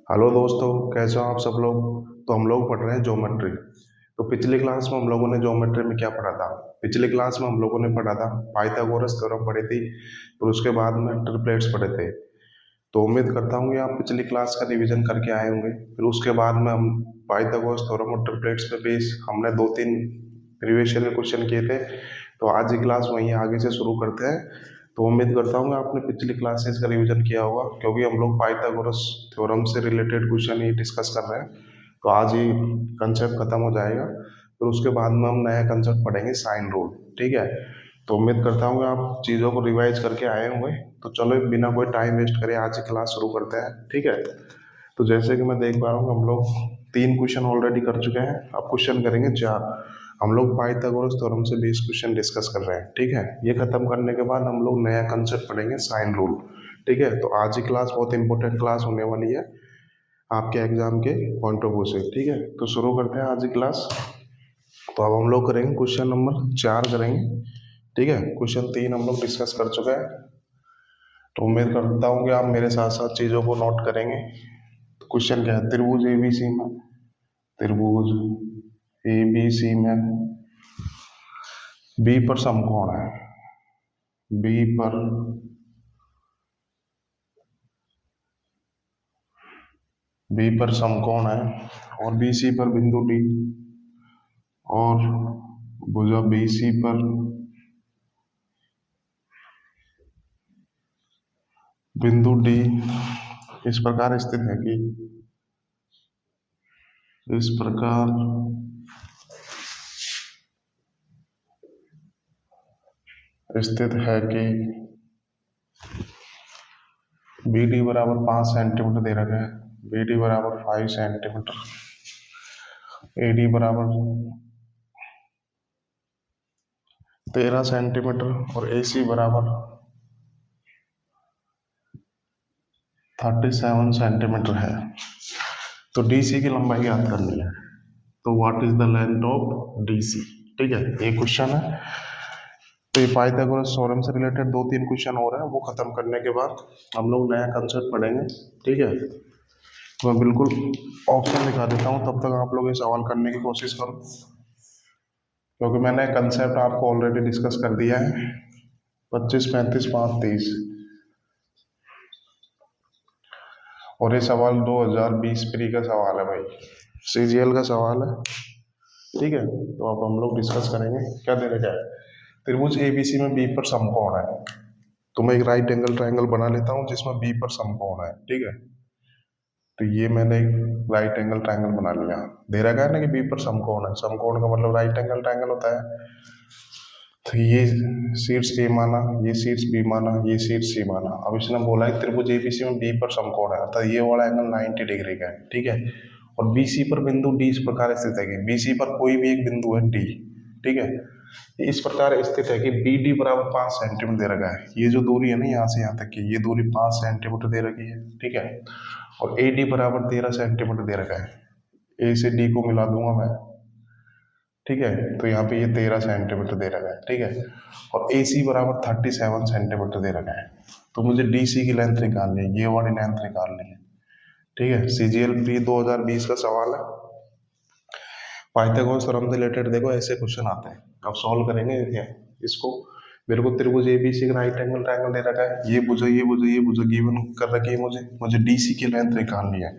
Hello दोस्तों, कैसे हो आप सब लोग। तो हम लोग पढ़ रहे हैं ज्योमेट्री। तो पिछली क्लास में हम लोगों ने ज्योमेट्री में क्या पढ़ा था। पिछली क्लास में हम लोगों ने पढ़ा था पाइथागोरस थ्योरम पढ़ी थी। फिर उसके बाद में ट्रिपलेट्स पढ़े थे। तो उम्मीद करता हूँ कि आप पिछली क्लास का रिवीजन करके आए होंगे। फिर उसके बाद में हम पाइथागोरस थ्योरम और ट्रिपलेट्स पे बेस हमने दो तीन प्रीवियस ईयर के क्वेश्चन किए थे। तो आज की क्लास वहीं आगे से शुरू करते हैं। तो उम्मीद करता हूँ कि आपने पिछली क्लासेस का रिवीजन किया होगा, क्योंकि हम लोग पाइथागोरस थ्योरम से रिलेटेड क्वेश्चन ही डिस्कस कर रहे हैं। तो आज ही कंसेप्ट खत्म हो जाएगा। फिर उसके बाद में हम नया कंसेप्ट पढ़ेंगे, साइन रूल। ठीक है। तो उम्मीद करता हूँ कि आप चीज़ों को रिवाइज करके आए होंगे। तो चलो बिना कोई टाइम वेस्ट करे आज की क्लास शुरू करते हैं। ठीक है। तो जैसे कि मैं देख पा रहा हूँ हम लोग तीन क्वेश्चन ऑलरेडी कर चुके हैं। अब क्वेश्चन करेंगे चार। हम लोग पाइथागोरस थ्योरम से 20 क्वेश्चन डिस्कस कर रहे हैं। ठीक है। ये खत्म करने के बाद हम लोग नया कंसेप्ट पढ़ेंगे, साइन रूल। ठीक है। तो आज की क्लास बहुत इंपॉर्टेंट क्लास होने वाली है आपके एग्जाम के पॉइंट ऑफ व्यू से। ठीक है। तो शुरू करते हैं आज की क्लास। तो अब हम लोग करेंगे क्वेश्चन नंबर 4 करेंगे। ठीक है। क्वेश्चन 3 हम लोग डिस्कस कर चुके हैं। तो उम्मीद करता हूँ कि आप मेरे साथ साथ चीज़ों को नोट करेंगे। तो क्वेश्चन क्या है, त्रिभुज एबीसी में, त्रिभुज एबीसी में बी पर समकोण है। बी पर बी पर समकोण है और बीसी पर बिंदु डी, और भुजा बीसी पर बिंदु डी इस प्रकार स्थित है कि इस प्रकार स्थित है कि बी डी बराबर 5 सेंटीमीटर दे रखा है, बी डी बराबर 5 सेंटीमीटर, ए डी बराबर 13 सेंटीमीटर और ए सी बराबर 37 सेंटीमीटर है। तो डी सी की लंबाई ज्ञात करनी है। तो what is the length of D C. ठीक है, ये क्वेश्चन है। तो ये पाइथागोरस थ्योरम से रिलेटेड दो तीन क्वेश्चन हो रहे हैं, वो खत्म करने के बाद हम लोग नया कंसेप्ट पढ़ेंगे। ठीक है। तो मैं बिल्कुल ऑप्शन दिखा देता हूँ, तब तक आप लोग ये सवाल करने की कोशिश करो, क्योंकि मैंने कंसेप्ट आपको ऑलरेडी डिस्कस कर दिया है। 25, 35, 5, 30। और ये सवाल 2020 प्री का सवाल है भाई, सीजीएल का सवाल है। ठीक है। तो अब हम लोग डिस्कस करेंगे क्या दे रखा है। त्रिभुज एबीसी में बी पर समकोण है। तो मैं एक राइट एंगल ट्रायंगल बना लेता हूँ जिसमें बी पर समकोण है। ठीक है। तो ये मैंने एक राइट एंगल ट्रायंगल बना लिया। दे रखा है ना कि बी पर समकोण है, समकोण का मतलब राइट एंगल ट्रायंगल होता है। तो ये शीर्ष ए माना, ये शीर्ष बी माना, ये शीर्ष सी माना। अब इसने बोला है त्रिभुज एबीसी में बी पर समकोण है, अर्थात ये वाला एंगल 90 डिग्री का है। ठीक है। और बीसी पर बिंदु डी इस प्रकार स्थित है कि बीसी पर कोई भी एक बिंदु है डी। ठीक है। इस प्रकार स्थित है कि बी डी बराबर 5 सेंटीमीटर दे रखा है। ये जो दूरी है ना यहाँ से यहाँ तक की, ये दूरी 5 सेंटीमीटर दे रखी है। ठीक है। और ए डी बराबर 13 सेंटीमीटर दे रखा है। ए से डी को मिला दूंगा मैं। ठीक है। तो यहाँ पे ये 13 सेंटीमीटर दे रखा है। ठीक है। और ए सी बराबर 37 सेंटीमीटर दे रखा है। तो मुझे डी सी की लेंथ निकालनी है, ये वाली लेंथ निकालनी है। ठीक है। सीजीएल प्री 2020 का सवाल है। पाइथागोरस थ्योरम से रिलेटेड देखो ऐसे क्वेश्चन आते हैं। अब सॉल्व करेंगे इसको। मेरे को त्रिभुज एबीसी का राइट एंगल ट्रायंगल दे रखा है, ये भुजा ये भुजा ये भुजा गिवन कर रखी है, मुझे डीसी की लेंथ निकालनी है।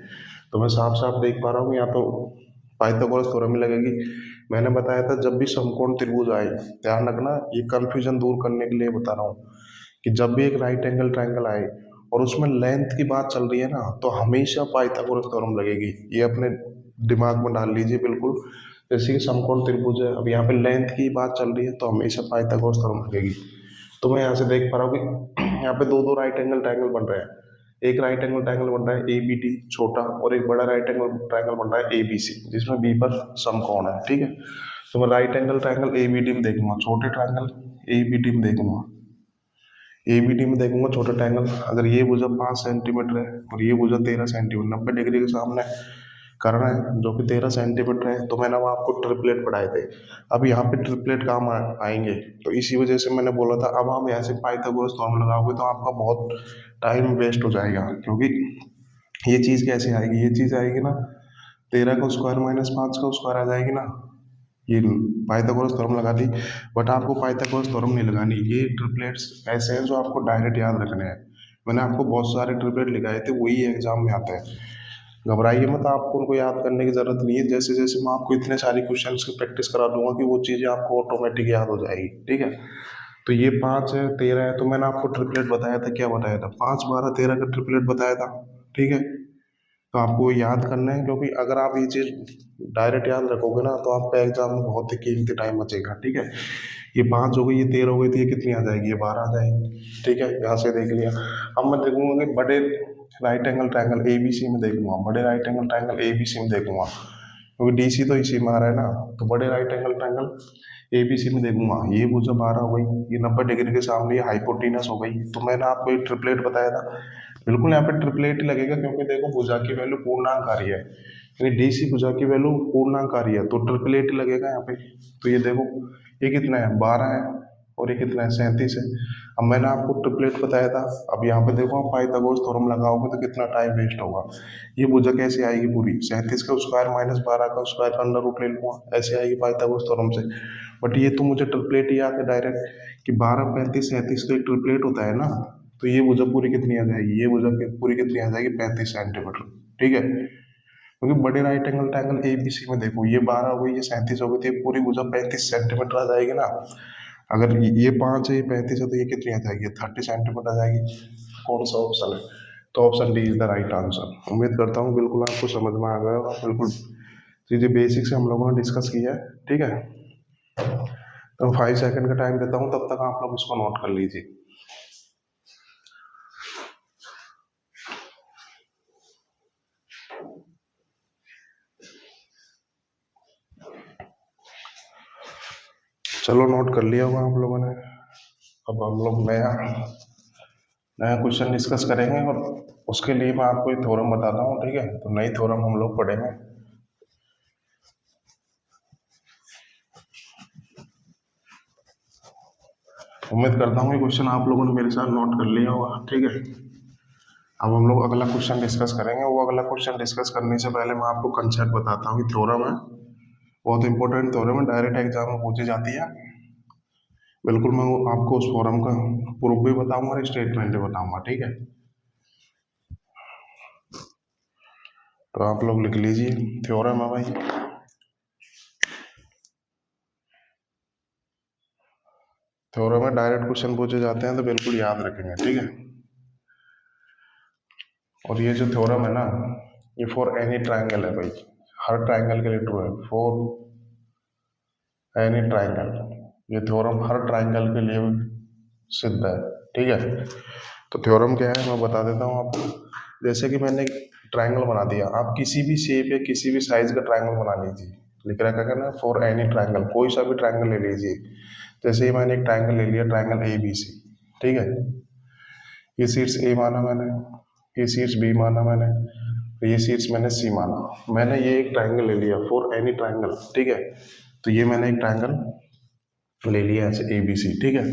तो मैं साफ साफ देख पा रहा हूँ, या तो पाइथागोरस थ्योरम में लगेगी। मैंने बताया था जब भी समकोण त्रिभुज आए, ध्यान रखना, ये कंफ्यूजन दूर करने के लिए बता रहा हूँ कि जब भी एक राइट एंगल ट्रायंगल आए और उसमें लेंथ की बात चल रही है ना, तो हमेशा पाइथागोरस थ्योरम लगेगी। ये अपने दिमाग में डाल लीजिए बिल्कुल। जैसे कि समकोण त्रिभुज है, अब यहाँ पे लेंथ की बात चल रही है तो हमेशा पाइथागोरस थ्योरम लगेगी। तो मैं यहाँ से देख पा रहा हूँ कि यहाँ पे दो दो राइट एंगल ट्रायंगल बन रहे हैं। एक राइट एंगल ट्रायंगल बन रहा है ए बी डी छोटा, और एक बड़ा राइट एंगल ट्रायंगल बन रहा है ए बी सी, जिसमें बी पर समकोण है। ठीक है। तो मैं right angle triangle A B D में देखूंगा, छोटे ट्रायंगल ए बी डी में देखूंगा। ए बी डी में देखूंगा छोटा ट्रायंगल, अगर ये भुजा 5 सेंटीमीटर है और ये भुजा 13 सेंटीमीटर, 90 डिग्री के सामने करना है, जो कि 13 सेंटीमीटर है। तो मैंने वहाँ आपको ट्रिपलेट पढ़ाए थे। अब यहाँ पे ट्रिपलेट काम आएंगे, तो इसी वजह से मैंने बोला था। अब हम ऐसे पाइथागोरस थ्योरम लगाओगे तो आपका बहुत टाइम वेस्ट हो जाएगा, क्योंकि ये चीज़ कैसे आएगी, ये चीज़ आएगी ना 13 का स्क्वायर माइनस 5 का स्क्वायर आ जाएगी ना। ये पाइथागोरस थ्योरम लगा दी, बट आपको पाइथागोरस थ्योरम नहीं लगानी। ये ट्रिपलेट्स ऐसे हैं जो आपको डायरेक्ट याद रखने हैं। मैंने आपको बहुत सारे ट्रिपलेट लिखाए थे, वही एग्जाम में आते हैं। घबराइए मत, आपको उनको याद करने की जरूरत नहीं है। जैसे जैसे मैं आपको इतने सारी क्वेश्चंस की प्रैक्टिस करा दूंगा कि वो चीज़ें आपको ऑटोमेटिक याद हो जाएगी, ठीक है। तो ये 5 है, 13 है, तो मैंने आपको ट्रिपलेट बताया था, क्या बताया था, 5 12 13 का ट्रिपलेट बताया था, ठीक है। तो आपको याद करना है, क्योंकि अगर आप ये चीज़ डायरेक्ट याद रखोगे ना तो आपका एग्जाम में बहुत ही कीमती टाइम बचेगा, ठीक है। ये 5 हो गई, ये 13 हो गई, तो ये कितनी आ जाएगी, ये 12 आ जाएगी, ठीक है। यहाँ से देख लिया। अब मैं देखूंगा कि बड़े right angle triangle A B C में देखूंगा, बड़े right angle triangle A B C में देखूंगा, क्योंकि डी सी तो इसी में आ रहा है ना। तो बड़े right angle triangle A B C में देखूंगा, ये भुजा 12 हो गई, ये 90 डिग्री के सामने ये हाइपोटेनस हो गई। तो मैंने आपको एक ट्रिपलेट बताया था, बिल्कुल यहाँ पे ट्रिपलेट ही लगेगा, क्योंकि देखो भुजा की वैल्यू पूर्णांक आ रही है, यानी डी सी भुजा की वैल्यू पूर्णांक आ रही है, तो ट्रिपलेट ही लगेगा यहाँ पे। तो ये देखो, ये कितना है, 12 है, और ये कितना है, 37 है। अब मैंने आपको ट्रिपलेट बताया था। अब यहाँ पे देखो, आप पाइथागोरस थ्योरम लगाओगे तो कितना टाइम वेस्ट होगा। ये भुजा कैसे आएगी पूरी, 37 का स्क्वायर माइनस 12 का स्क्वायर का अंडर रूट ले लूंगा, ऐसे आएगी पाइथागोरस थ्योरम से। बट ये तो मुझे ट्रिपलेट ही याद है डायरेक्ट, कि 12 35 37 तो एक ट्रिपलेट होता है ना। तो ये भुजा पूरी कितनी आ जाएगी, ये भुजा पूरी कितनी आ जाएगी, 35 सेंटीमीटर, ठीक है। क्योंकि बड़े right angle triangle A B C में देखो, ये 12 हो गई, ये 37 हो गई, तो ये पूरी भुजा 35 सेंटीमीटर आ जाएगी ना। अगर ये 5 है, ये 35 है, तो ये कितनी आ जाएगी, 30 सेंटीमीटर आ जाएगी। कौन सा ऑप्शन है, तो option D is the right answer. उम्मीद करता हूँ बिल्कुल आपको समझ में आ गया होगा, बिल्कुल चीज़ें बेसिक से हम लोगों ने डिस्कस किया है, ठीक है। तो 5 सेकंड का टाइम देता हूँ, तब तक आप लोग इसको नोट कर लीजिए। चलो, नोट कर लिया होगा आप लोगों ने। अब हम लोग नया नया क्वेश्चन डिस्कस करेंगे, और उसके लिए मैं आपको एक थ्योरम बताता हूँ, ठीक है। तो नई थ्योरम हम लोग पढ़ेंगे। उम्मीद करता हूँ ये क्वेश्चन आप लोगों ने मेरे साथ नोट कर लिया होगा, ठीक है। अब हम लोग अगला क्वेश्चन डिस्कस करेंगे। वो अगला क्वेश्चन डिस्कस करने से पहले मैं आपको कंसेप्ट बताता हूँ कि थ्योरम है, बहुत इंपॉर्टेंट थ्योरम है, डायरेक्ट एग्जाम में पूछी जाती है। बिल्कुल मैं आपको उस थ्योरम का प्रूफ भी बताऊंगा और स्टेटमेंट भी बताऊंगा, ठीक है। तो आप लोग लिख लीजिए, थ्योरम है भाई। थ्योरम में डायरेक्ट क्वेश्चन पूछे जाते हैं, तो बिल्कुल याद रखेंगे, ठीक है। और ये जो थ्योरम है ना, ये फॉर एनी ट्राइंगल है भाई, हर ट्राइंगल के लिए ट्रू है, फॉर एनी ट्राइंगल। ये थ्योरम हर ट्राइंगल के लिए सिद्ध है, ठीक है। तो थ्योरम क्या है मैं बता देता हूँ आपको। जैसे कि मैंने एक ट्राइंगल बना दिया, आप किसी भी शेप या किसी भी साइज का ट्राइंगल बना लीजिए। लिख रखा है ना, फॉर एनी ट्राइंगल, कोई सा भी ट्राइंगल ले लीजिए। जैसे ही मैंने एक ट्राइंगल ले लिया, ट्राइंगल ए बी सी, ठीक है। ये शीर्ष ए माना मैंने, ये शीर्ष बी माना मैंने, ये शीर्ष मैंने सी माना। मैंने ये एक ट्राइंगल ले लिया फॉर एनी ट्राइंगल, ठीक है। तो ये मैंने एक ट्राइंगल ले लिया ऐसे ए बी सी, ठीक है।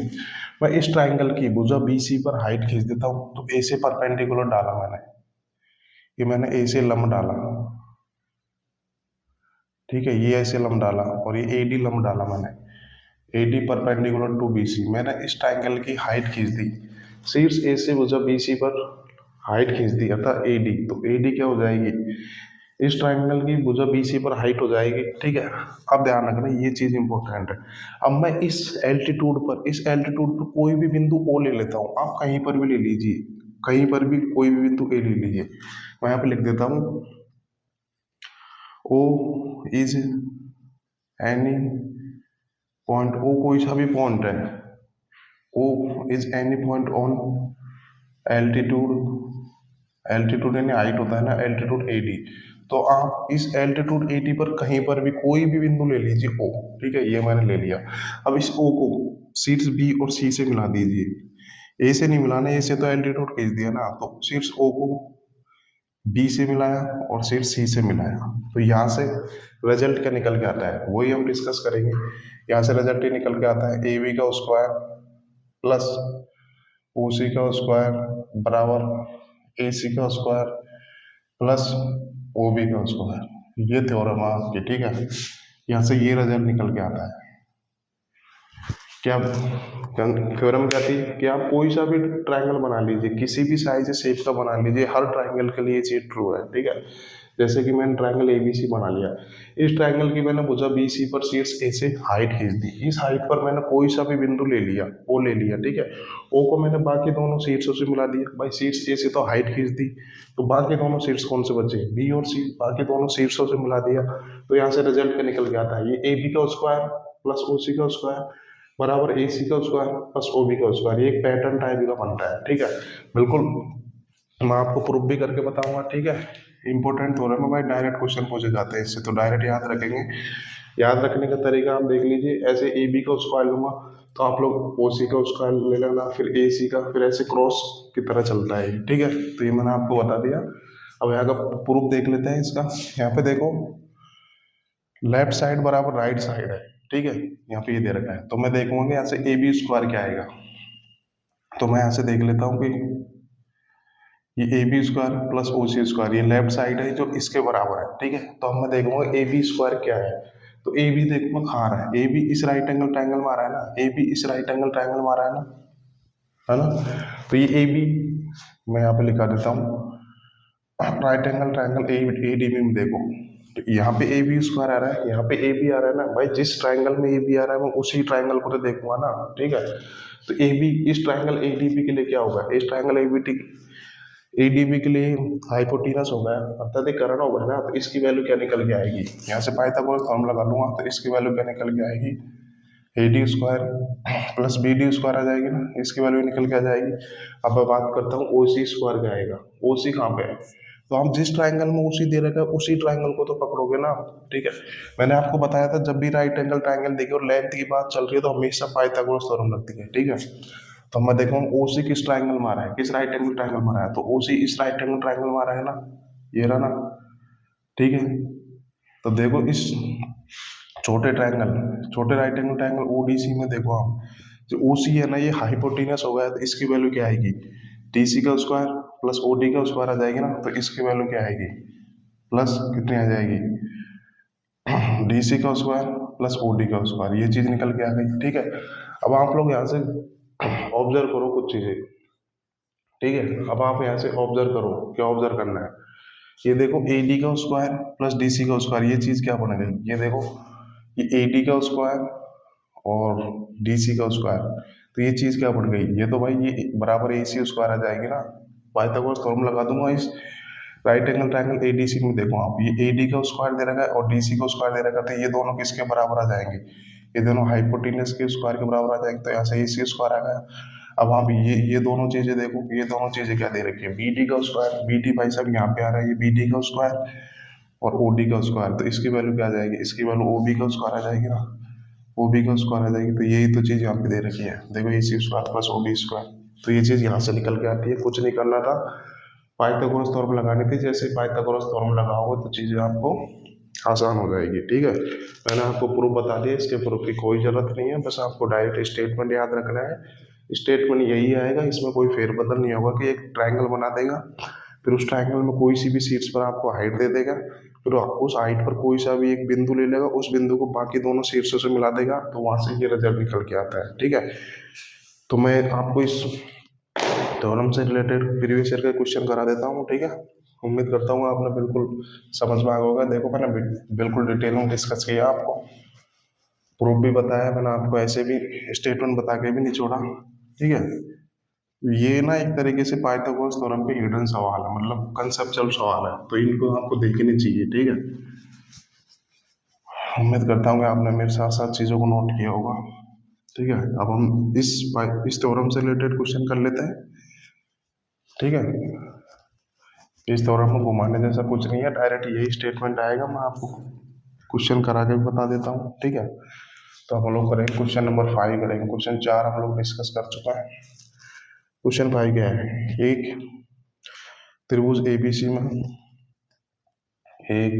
मैं इस ट्राइंगल की भुजा बी सी पर हाइट खींच देता हूँ। तो ए से परपेंडिकुलर डाला मैंने, ये मैंने ए से लंब डाला, ठीक है। ये ऐसे लंब डाला, और ये ए डी लंब डाला मैंने, A D perpendicular to B C. मैंने इस ट्राइंगल की हाइट खींच दी, शीर्ष ए से भुजा बी सी पर हाइट खींच दी, अर्थात ए डी। तो ए डी क्या हो जाएगी, इस ट्राइंगल की भुजा बी सी पर हाइट हो जाएगी, ठीक है। अब ध्यान रखना, ये चीज इंपॉर्टेंट है। अब मैं इस एल्टीट्यूड पर कोई भी बिंदु ओ ले लेता हूँ, आप कहीं पर भी ले लीजिए, कहीं पर भी कोई भी बिंदु ए ले लीजिए। मैं यहाँ पे लिख देता हूँ, O is any point, O कोई सा भी पॉइंट है, O is any point on altitude, altitude यानी हाइट होता है ना, एल्टीट्यूड ए डी। तो आप इस एल्टीट्यूड ए डी पर कहीं पर भी कोई भी बिंदु ले लीजिए ओ, ठीक है। ये मैंने ले लिया। अब इस ओ को शीर्ष बी और सी से मिला दीजिए। ए से नहीं मिलाना, ए से तो एल्टीट्यूड खींच दिया ना, तो शीर्ष ओ को बी से मिलाया और शीर्ष सी से मिलाया। तो यहाँ से रिजल्ट क्या निकल के आता है, वही हम डिस्कस करेंगे। यहाँ से रिजल्ट ये निकल के आता है, ए बी का स्क्वायर प्लस ओ सी का स्क्वायर बराबर ए सी का स्क्वायर प्लस ओ बी का स्क्वायर। ये थ्योरम है आपकी, ठीक है। यहाँ से ये रिजल्ट निकल के आता है। क्या थ्योरम क्या थी कि आप कोई सा भी ट्रायंगल बना लीजिए, किसी भी साइज शेप का बना लीजिए, हर ट्रायंगल के लिए ये चीज ट्रू है, ठीक है। जैसे कि मैंने ट्रायंगल एबीसी बना लिया, इस ट्रायंगल की मैंने भुजा बीसी पर शीर्ष ए से हाइट खींच दी, इस हाइट पर मैंने कोई सा भी बिंदु ले लिया, ओ ले लिया, ठीक है। ओ को मैंने बाकी दोनों शीर्षों से मिला दिया, भाई शीर्ष ए से तो हाइट खींच दी, तो बाकी दोनों शीर्ष कौन से बचे, बी और सी, बाकी दोनों शीर्षों से मिला दिया, तो यहाँ से रिजल्ट क्या निकल के आता है, ये ए बी का स्क्वायर प्लस ओ सी का स्क्वायर बराबर ए सी का स्क्वायर प्लस ओ बी का स्क्वायर। ये एक पैटर्न टाइप का बनता है, ठीक है। बिल्कुल मैं आपको प्रूफ भी करके बताऊंगा, ठीक है। इंपॉर्टेंट थोड़ा ना भाई, डायरेक्ट क्वेश्चन पूछे जाते हैं इससे, तो डायरेक्ट याद रखेंगे। याद रखने का तरीका आप देख लीजिए, ऐसे ए बी का स्क्वायर लूंगा तो आप लोग ओ सी का स्क्वायर ले लेना, फिर ए सी का, फिर ऐसे क्रॉस की तरह चलता है, ठीक है। तो ये मैंने आपको बता दिया। अब यहाँ का प्रूफ देख लेते हैं इसका। यहाँ पे देखो, लेफ्ट साइड बराबर राइट साइड है, ठीक है। यहाँ पे ये दे रखा है, तो मैं देखूंगा कि यहाँ से ए बी स्क्वायर क्या आएगा। तो मैं यहाँ से देख लेता हूँ कि ये A B square plus O C square, ये लेफ्ट साइड है जो इसके बराबर है, ठीक है। तो अब मैं देखूंगा ए बी स्क्वायर क्या है। तो ए बी देखूंगा खा रहा है, ए बी इस राइट एंगल ट्रायंगल मारा है ना, ए बी इस राइट एंगल ट्रायंगल मारा है ना। तो ये ए बी मैं यहाँ पे लिखा देता हूँ, right angle triangle A D B में देखो, तो यहाँ पे ए बी स्क्वायर आ रहा है, यहाँ पे ए बी आ रहा है ना, भाई जिस ट्रायंगल में ए बी आ रहा है मैं उसी ट्रायंगल को तो देखूंगा ना, ठीक है। तो ए बी इस ट्रायंगल ए डी बी के लिए क्या होगा, इस ट्रायंगल ए डी बी के लिए हाइपोटेनस होगा, अर्थात एक कर्ण होगा ना, तो इसकी वैल्यू क्या निकल के आएगी, यहाँ से पाइथागोरस थ्योरम लगा लूंगा, तो इसकी वैल्यू क्या निकल के आएगी, A D square plus B D square आ जाएगी ना, इसकी वैल्यू निकल के आ जाएगी। अब मैं बात करता हूँ ओ सी स्क्वायर क्या आएगा, ओ सी कहाँ पे है, तो हम जिस ट्रायंगल में उसी दे रखा है उसी ट्रायंगल को तो पकड़ोगे ना, ठीक है। मैंने आपको बताया था जब भी राइट एंगल ट्रायंगल देखिए और लेंथ की बात चल रही है तो हमेशा पाइथागोरस थ्योरम लगती है, ठीक है। तो मैं देखूंगा ओ सी किस ट्रायंगल मारा है, किस राइट एंगल ट्रायंगल मारा है, तो ओ सी इस राइट एंगल ट्रायंगल मारा है ना, ये रहा ना, ठीक है। तो देखो इस छोटे ट्रायंगल, छोटे right angle triangle O D C में देखो आप, जो ओ सी है ना ये हाइपोटेनस हो गया, तो इसकी वैल्यू क्या आएगी, डी सी का स्क्वायर प्लस ओ डी का स्क्वायर आ जाएगी ना, तो इसकी वैल्यू क्या आएगी, प्लस कितनी आ जाएगी, डी सी का स्क्वायर प्लस ओ डी का स्क्वायर, ये चीज निकल के आ गई, ठीक है। अब आप लोग यहाँ से ऑब्जर्व करो कुछ चीजें, ठीक है। अब आप यहाँ से ऑब्जर्व करो, क्या ऑब्जर्व करना है, ये देखो ए डी का स्क्वायर प्लस डी सी का स्क्वायर, ये चीज क्या बन गई, ये देखो ये ए डी का स्क्वायर और डी सी का स्क्वायर, तो ये चीज क्या बन गई, ये तो भाई ये बराबर ए सी स्क्वायर आ जाएगी ना, पाइथागोरस थ्योरम लगा दूंगा इस right angle triangle A D C में। देखो आप, ये ए डी का स्क्वायर दे रखा है और डी सी का स्क्वायर दे रखा है, तो ये दोनों किसके बराबर आ जाएंगे, ये दोनों हाइपोटेनस के स्क्वायर के बराबर आ जाएंगे, तो यहाँ से ए सी स्क्वायर आ गया। अब आप ये दोनों चीजें देखो, ये दोनों चीजें क्या दे रखी है, बी डी का स्क्वायर, बी डी भाई साहब यहाँ पे आ रहा है, ये बी डी का स्क्वायर और ओ डी का स्क्वायर, तो इसकी वैल्यू क्या आ जाएगी, इसकी वैल्यू ओ बी का स्क्वायर आ जाएगी ना, ओ बी का स्क्वायर आ जाएगी, तो यही तो चीज़ यहाँ पे दे रखी है, देखो A C square plus O B square, तो ये चीज़ यहाँ से निकल के आती है, कुछ नहीं करना था, पाइथागोरस थ्योरम लगानी थी, जैसे पाइथागोरस थ्योरम लगाओगे तो चीज़ें आपको आसान हो जाएगी, ठीक है। मैंने आपको प्रूफ बता दिया, इसके प्रूफ की कोई जरूरत नहीं है, बस आपको डायरेक्ट स्टेटमेंट याद रखना है, स्टेटमेंट यही आएगा, इसमें कोई फेरबदल नहीं होगा कि एक ट्रायंगल बना देगा, फिर उस ट्रायंगल में कोई सी भी शीर्ष पर आपको हाइट दे देगा, फिर उस हाइट पर कोई सा भी एक बिंदु ले लेगा, उस बिंदु को बाकी दोनों शीर्षों से मिला देगा, तो वहां से ये रिजल्ट निकल के आता है, ठीक है। तो मैं आपको इस थ्योरम से रिलेटेड प्रीवियस ईयर का क्वेश्चन करा देता हूँ, ठीक है। उम्मीद करता हूँ आपने बिल्कुल समझ में आ होगा। देखो मैंने बिल्कुल डिटेल में डिस्कस किया, आपको प्रूफ भी बताया मैंने, आपको ऐसे भी स्टेटमेंट बता के भी नहीं छोड़ा, ठीक है। ये ना एक तरीके से पाइथागोरस थ्योरम के हिडन सवाल है, मतलब कंसेप्चुअल सवाल है, तो इनको आपको देखने चाहिए, ठीक है। उम्मीद करता हूँ कि आपने मेरे साथ साथ चीज़ों को नोट किया होगा, ठीक है। अब हम इस थ्योरम से रिलेटेड क्वेश्चन कर लेते हैं, ठीक है। इस थ्योरम में घुमाने जैसा कुछ नहीं है, डायरेक्ट यही स्टेटमेंट आएगा, मैं आपको क्वेश्चन करा के भी बता देता हूँ, ठीक है। तो हम लोग करेंगे क्वेश्चन नंबर 5 करेंगे, क्वेश्चन 4 हम लोग डिस्कस कर चुका है। क्वेश्चन 5 क्या है, एक त्रिभुज एबीसी में एक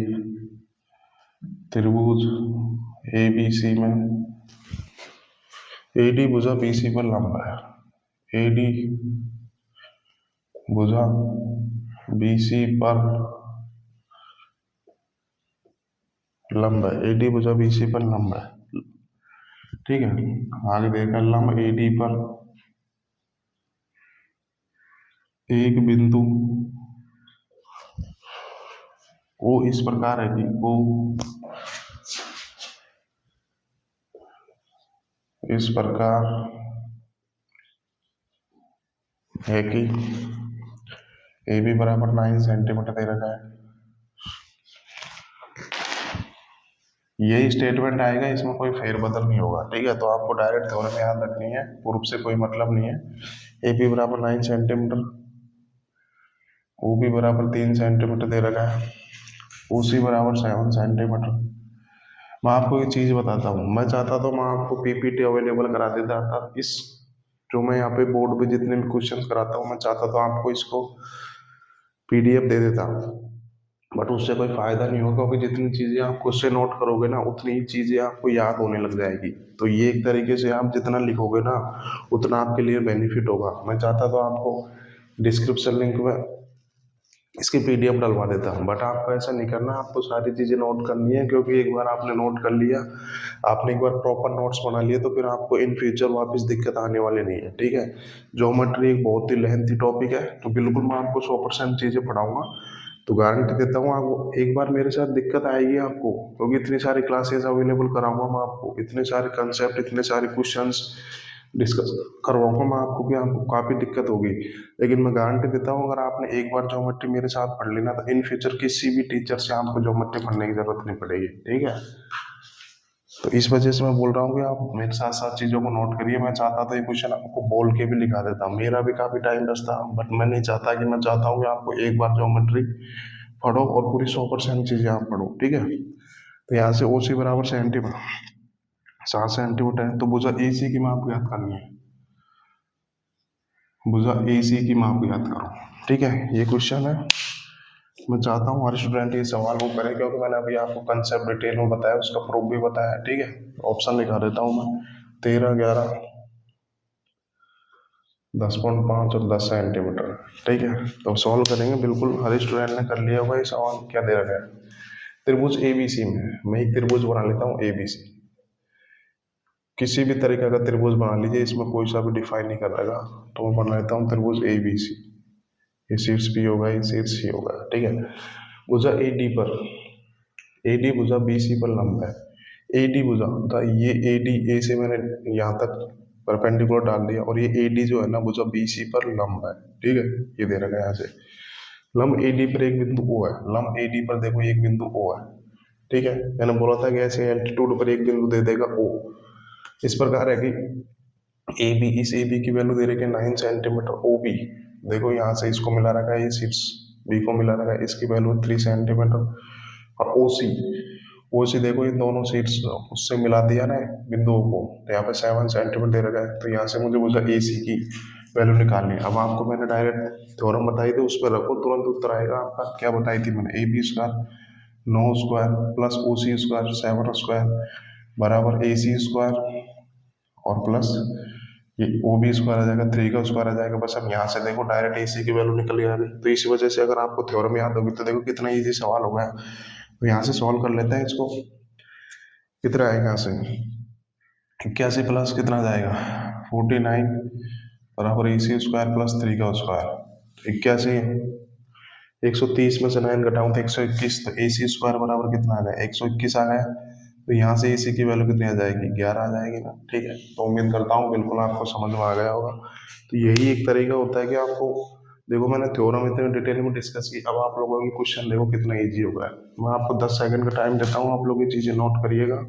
त्रिभुज एबीसी में एडी भुजा बीसी पर लंब है, एडी भुजा बीसी पर लंब है, AD भुजा BC पर लंब है, ठीक है। आगे देखा लंब AD पर एक बिंदु O इस प्रकार है कि O इस प्रकार है कि AB बराबर 9 सेंटीमीटर दे रखा है। यही स्टेटमेंट आएगा, इसमें कोई फेरबदल नहीं होगा, ठीक है। तो आपको डायरेक्ट थ्योरम याद रखनी है, प्रूफ से कोई मतलब नहीं है। AB बराबर 9 सेंटीमीटर, OB बराबर 3 सेंटीमीटर दे रखा है, OC बराबर 7 सेंटीमीटर। मैं आपको एक चीज बताता हूँ, मैं चाहता तो मैं आपको PPT अवेलेबल करा देता था। इस जो मैं यहाँ पे बोर्ड पे जितने भी क्वेश्चंस कराता हूँ, मैं चाहता तो आपको इसको PDF दे देता, बट उससे कोई फायदा नहीं होगा, क्योंकि जितनी चीजें आप खुद से नोट करोगे ना, उतनी ही चीजें आपको याद होने लग जाएगी। तो ये एक तरीके से आप जितना लिखोगे ना, उतना आपके लिए बेनिफिट होगा। मैं चाहता तो आपको डिस्क्रिप्शन लिंक में इसकी PDF डलवा देता हूँ, बट आपको ऐसा नहीं करना, आपको सारी चीज़ें नोट करनी है, क्योंकि एक बार आपने नोट कर लिया, आपने एक बार प्रॉपर नोट्स बना लिए, तो फिर आपको इन फ्यूचर वापस दिक्कत आने वाली नहीं है, ठीक है। ज्योमेट्री एक बहुत ही लेंथी टॉपिक है, तो बिल्कुल मैं आपको 100% चीज़ें पढ़ाऊंगा, तो गारंटी देता हूँ आपको एक बार मेरे साथ दिक्कत आएगी आपको, क्योंकि इतनी सारी क्लासेस अवेलेबल कराऊंगा मैं आपको, इतने सारे कंसेप्ट, इतने सारे क्वेश्चंस डिस्कस करवाऊंगा मैं आपको, कि आपको काफ़ी दिक्कत होगी। लेकिन मैं गारंटी देता हूँ, अगर आपने एक बार ज्योमेट्री मेरे साथ पढ़ ली ना, तो इन फ्यूचर किसी भी टीचर से आपको ज्योमेट्री पढ़ने की जरूरत नहीं पड़ेगी, ठीक है। तो इस वजह से मैं बोल रहा हूँ कि आप मेरे साथ साथ चीज़ों को नोट करिए। मैं चाहता था ये क्वेश्चन आपको बोल के भी लिखा देता, मेरा भी काफ़ी टाइम बचता, बट मैं नहीं चाहता, कि मैं चाहता हूँ कि आपको एक बार ज्योमेट्री पढ़ो और पूरी 100% चीज़ें आप पढ़ो, ठीक है। तो यहाँ से OC बराबर 7 सेंटीमीटर है, तो भुजा AC की माप याद करनी है, भुजा AC की माप याद करो, ठीक है। ये क्वेश्चन है, मैं चाहता हूँ हर स्टूडेंट ये सवाल वो करे, क्योंकि मैंने अभी आपको कंसेप्ट डिटेल में बताया, उसका प्रूफ भी बताया, ठीक है। ऑप्शन लिखा देता हूँ मैं, 13, 11, 10.5 और 10 सेंटीमीटर, ठीक है। तो सॉल्व करेंगे, बिल्कुल हर स्टूडेंट ने कर लिया होगा। ये सवाल क्या दे रखा है, त्रिभुज ABC में मैं एक त्रिभुज बना लेता हूँ ABC, किसी भी तरीके का त्रिभुज बना लीजिए, इसमें कोई सा भी डिफाइन नहीं कर रहेगा, तो मैं बना लेता हूँ त्रिभुज ABC। ये शीर्ष P होगा, ये शीर्ष C होगा, ठीक है। भुजा AD पर, AD भुजा BC पर लंब है, AD भुजा था, ये AD A से मैंने यहाँ तक परपेंडिकुलर डाल दिया, और ये AD जो है ना भुजा BC पर लंब है, ठीक है। ये दे रखा है यहाँ से, लंब AD पर एक बिंदु O है, लंब AD पर देखो एक बिंदु O है, ठीक है। मैंने बोला था कि ऐसे एल्टीट्यूड पर एक बिंदु दे देगा O। इस प्रकार है कि AB, इस AB की वैल्यू दे रखी है 9 सेंटीमीटर, OB देखो यहाँ से इसको मिला रखा है, ये शीर्ष B को मिला रखा है, इसकी वैल्यू 3 सेंटीमीटर, और OC देखो इन दोनों शीर्ष उससे मिला दिया ना बिंदुओं को, तो यहाँ पे 7 सेंटीमीटर दे रखा है। तो यहाँ से मुझे बोला AC की वैल्यू निकालनी है। अब आपको मैंने डायरेक्ट थ्योरम बताई थी, उस पर रखो, तुरंत उत्तर आएगा आपका। क्या बताई थी मैंने, AB square 9 square plus OC square 7 square बराबर AC स्क्वायर, और प्लस ये OB स्क्वायर आ जाएगा, 3 का स्क्वायर आ जाएगा। बस अब यहाँ से देखो डायरेक्ट AC की वैल्यू निकल गया अभी। तो इसी वजह से अगर आपको थ्योरम याद होगी तो देखो कितना इजी सवाल हो गया। तो यहाँ से सॉल्व कर लेते हैं इसको। कितना आएगा यहाँ से, 81 प्लस कितना जाएगा 49 बराबर AC स्क्वायर प्लस 3 का स्क्वायर। 81, 130 में से 9 घटाऊँ तो 121, तो AC स्क्वायर बराबर कितना आ गया 121 आ गया। तो यहाँ से AC की वैल्यू कितनी आ जाएगी 11 आ जाएगी ना, ठीक है। तो उम्मीद करता हूँ बिल्कुल आपको समझ में आ गया होगा। तो यही एक तरीका होता है कि आपको देखो, मैंने थ्योरम इतने डिटेल में डिस्कस की, अब आप लोगों की क्वेश्चन देखो कितना ईजी हो गया है। मैं आपको 10 सेकंड का टाइम देता हूँ, आप लोग ये चीज़ें नोट करिएगा।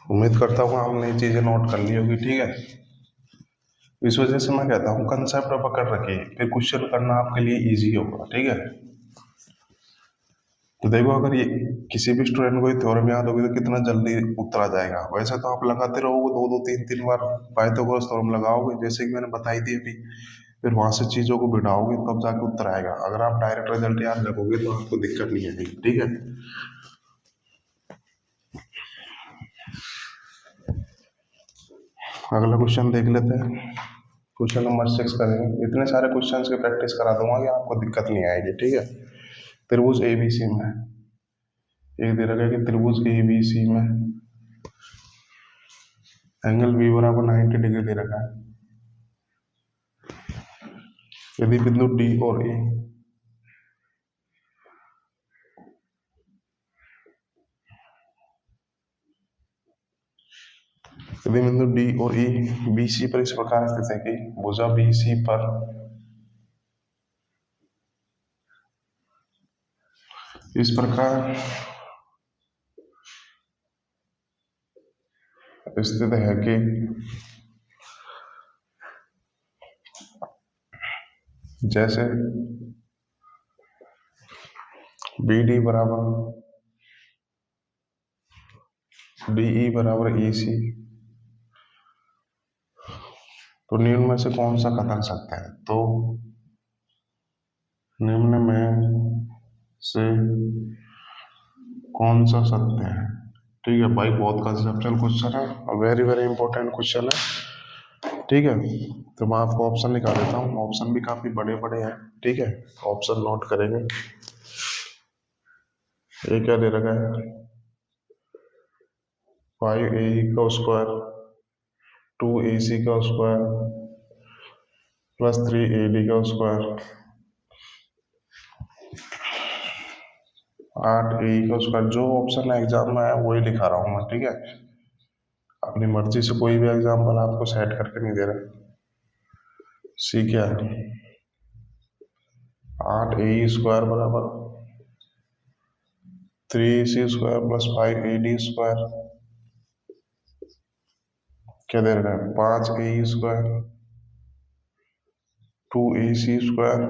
उम्मीद करता हूँ आपने ये चीज़ें नोट कर ली होगी, ठीक है। इस वजह से मैं कहता हूँ कंसेप्ट पकड़ रखिए, फिर क्वेश्चन करना आपके लिए इजी होगा, ठीक है। तो देखो अगर ये किसी भी स्टूडेंट को ये थ्योरम याद होगी तो कितना जल्दी उत्तर आ जाएगा। वैसे तो आप लगाते रहोगे, दो दो तीन तीन बार पाइथागोरस थ्योरम लगाओगे जैसे कि मैंने बताई थी अभी, फिर वहां से चीजों को बिठाओगे तब जाके उत्तर आएगा। अगर आप डायरेक्ट रिजल्ट याद रखोगे तो आपको दिक्कत नहीं आएगी, ठीक है। अगला क्वेश्चन देख लेते हैं। क्वेश्चन नंबर 6 करेंगे। इतने सारे क्वेश्चन की प्रैक्टिस करा दूंगा कि आपको दिक्कत नहीं आएगी, ठीक है। त्रिभुज एबीसी में एक दे रखा है कि त्रिभुज एबीसी में एंगल बी बराबर 90 डिग्री दे रखा है। यदि बिंदु डी और ए यदि बिंदु डी और ई बी सी पर इस प्रकार स्थित है कि भुजा बी सी पर इस प्रकार स्थित है कि जैसे बी डी बराबर डी ई बराबर ई सी, तो निम्न में से कौन सा कथन सत्य है। तो निम्न में से कौन सा सत्य है, ठीक है भाई। बहुत कंसेप्चुअल क्वेश्चन है और वेरी वेरी इंपॉर्टेंट क्वेश्चन है, ठीक है। तो मैं आपको ऑप्शन निकाल देता हूँ। ऑप्शन भी काफी बड़े बड़े हैं, ठीक है। ऑप्शन नोट करेंगे। ये क्या दे रखा है, 5 ए का स्क्वायर 2 AC का स्क्वायर प्लस 3 AD का स्क्वायर 8 AE का स्क्वायर। जो ऑप्शन एग्जाम में है वही लिखा रहा हूँ मैं, ठीक है। अपनी मर्जी से कोई भी एग्जाम्पल आपको सेट करके नहीं दे रहा। सी क्या है, 8 AE स्क्वायर बराबर 3AC square plus 5 AD square क्या दे रहा है, 5 AE square 2AC square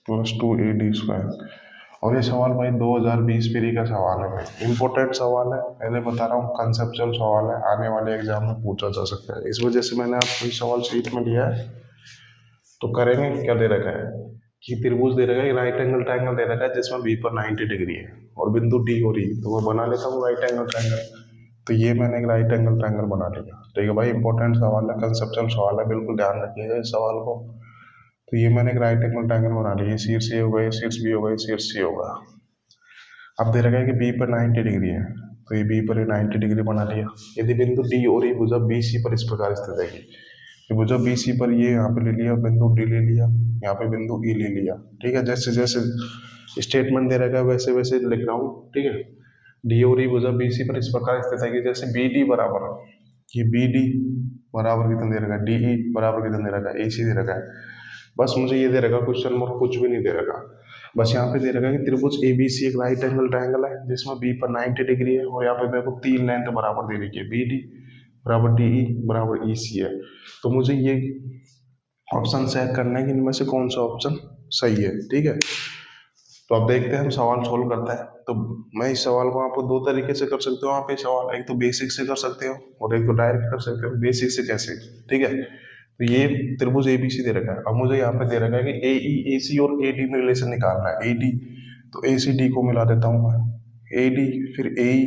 plus 2AD square. और ये सवाल भाई 2020 पीरी का सवाल है भाई, इंपॉर्टेंट सवाल है। पहले बता रहा हूँ कंसेप्चुअल सवाल है, आने वाले एग्जाम में पूछा जा सकता है। इस वजह से मैंने आपको सवाल शीट में लिया है। तो करेंगे क्या दे रखा है कि त्रिभुज दे रखा है, राइट एंगल ट्रायंगल दे रखा है जिसमें बी पर 90 डिग्री है और बिंदु डी हो रही है, तो मैं बना लेता हूँ राइट एंगल ट्रायंगल। तो ये मैंने एक राइट एंगल ट्रायंगल बना लिया, ठीक है भाई। इंपॉर्टेंट सवाल है, कंसेप्चुअल सवाल है, बिल्कुल ध्यान रखिएगा इस सवाल को। तो ये मैंने एक राइट एंगल ट्रायंगल बना लिया। शीर्ष ए होगा, शीर्ष बी होगा, शीर्ष सी होगा। अब दे रखा है कि बी पर 90 डिग्री है, तो ये बी पर 90 डिग्री बना लिया। यदि बिंदु डी और ये भुजा बी सी पर इस प्रकार स्थित है कि ये भुजा बी सी पर ये यहाँ पे ले लिया, बिंदु डी ले लिया, यहाँ पे बिंदु ई ले लिया, ठीक है। जैसे जैसे स्टेटमेंट दे रखा है वैसे वैसे लिख रहा हूँ, ठीक है। डी और ई भुजा बी सी पर इस प्रकार स्थित है कि जैसे बी डी बराबर, ये बी डी बराबर कितना दे रखा है, डी ई बराबर कितना दे रखा है, ए सी दे रखा है। बस मुझे ये दे रखा, क्वेश्चन मार्क कुछ भी नहीं दे रखा। बस यहाँ पे दे रखा है कि त्रिभुज एबीसी एक राइट एंगल ट्रायंगल है जिसमें बी पर 90 डिग्री है और यहाँ पे मेरे को तीन लेंथ बराबर दे रखी है, बी डी बराबर डी ई बराबर ई सी है। तो मुझे ये ऑप्शन चेक करना है कि इनमें से कौन सा ऑप्शन सही है, ठीक है। तो अब देखते हैं, हम सवाल सोल्व करते हैं। तो मैं इस सवाल को आपको दो तरीके से कर सकते हो। आप ये सवाल एक तो बेसिक से कर सकते हो और एक तो डायरेक्ट कर सकते हो। बेसिक से कैसे, ठीक है। तो ये त्रिभुज एबीसी दे रखा है। अब मुझे यहाँ पे दे रखा है कि ए ई ए सी और ए डी में रिलेशन निकालना है। ए डी, तो ए सी डी को मिला देता हूँ मैं, ए डी फिर ए ई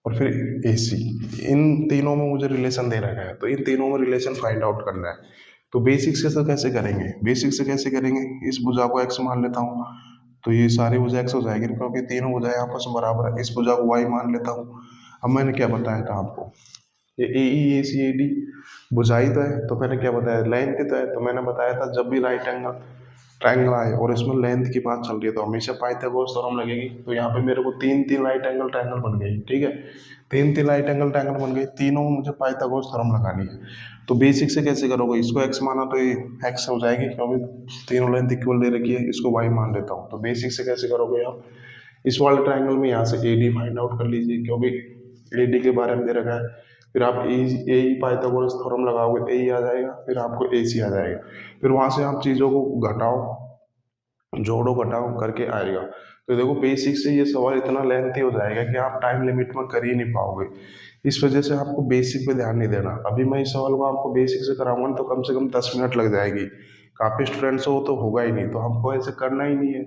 और फिर ए सी। इन तीनों में मुझे रिलेशन दे रखा है, तो इन तीनों में रिलेशन फाइंड आउट करना है। तो बेसिक से तो कैसे करेंगे, बेसिक से कैसे करेंगे, इस भुजा को एक्स मान लेता हूँ, तो ये सारी भुजा एक्स हो जाएगी क्योंकि तीनों भुजाएं आपस में बराबर है। इस भुजा को वाई मान लेता हूँ। अब मैंने क्या बताया था आपको, ये ए ई ए सी ए डी भुजाई तो है, तो मैंने क्या बताया, लेंथ तो है। तो मैंने बताया था जब भी राइट एंगल ट्रायंगल आए और इसमें लेंथ की बात चल रही है तो हमेशा पाइथागोरस थ्योरम लगेगी। तो यहाँ पे मेरे को तीन तीन राइट एंगल ट्रायंगल बन गई, ठीक है। तीन तीन राइट एंगल ट्रायंगल बन गई, तीनों में मुझे पाइथागोरस थ्योरम लगानी है। तो बेसिक से कैसे करोगे, इसको एक्स माना तो ये एक्स हो जाएगी क्योंकि तीनों लेंथ इक्वल दे रखी है। इसको वाई मान लेता हूँ। तो बेसिक से कैसे करोगे आप, इस वाले ट्रायंगल में यहाँ से ए डी फाइंड आउट कर लीजिए क्योंकि ए डी के बारे में दे रखा है। फिर आप ए ई पाइथागोरस थ्योरम लगाओगे, ए ई आ जाएगा, फिर आपको ए सी आ जाएगा। फिर वहाँ से आप चीज़ों को घटाओ, जोड़ो घटाओ करके आएगा। तो देखो बेसिक से ये सवाल इतना लेंथी हो जाएगा कि आप टाइम लिमिट में कर ही नहीं पाओगे। इस वजह से आपको बेसिक पे ध्यान नहीं देना। अभी मैं इस सवाल को आपको बेसिक से कराऊंगा ना, तो कम से कम 10 मिनट लग जाएगी। काफ़ी स्टूडेंट्स हो तो होगा ही नहीं, तो हमको ऐसे करना ही नहीं है।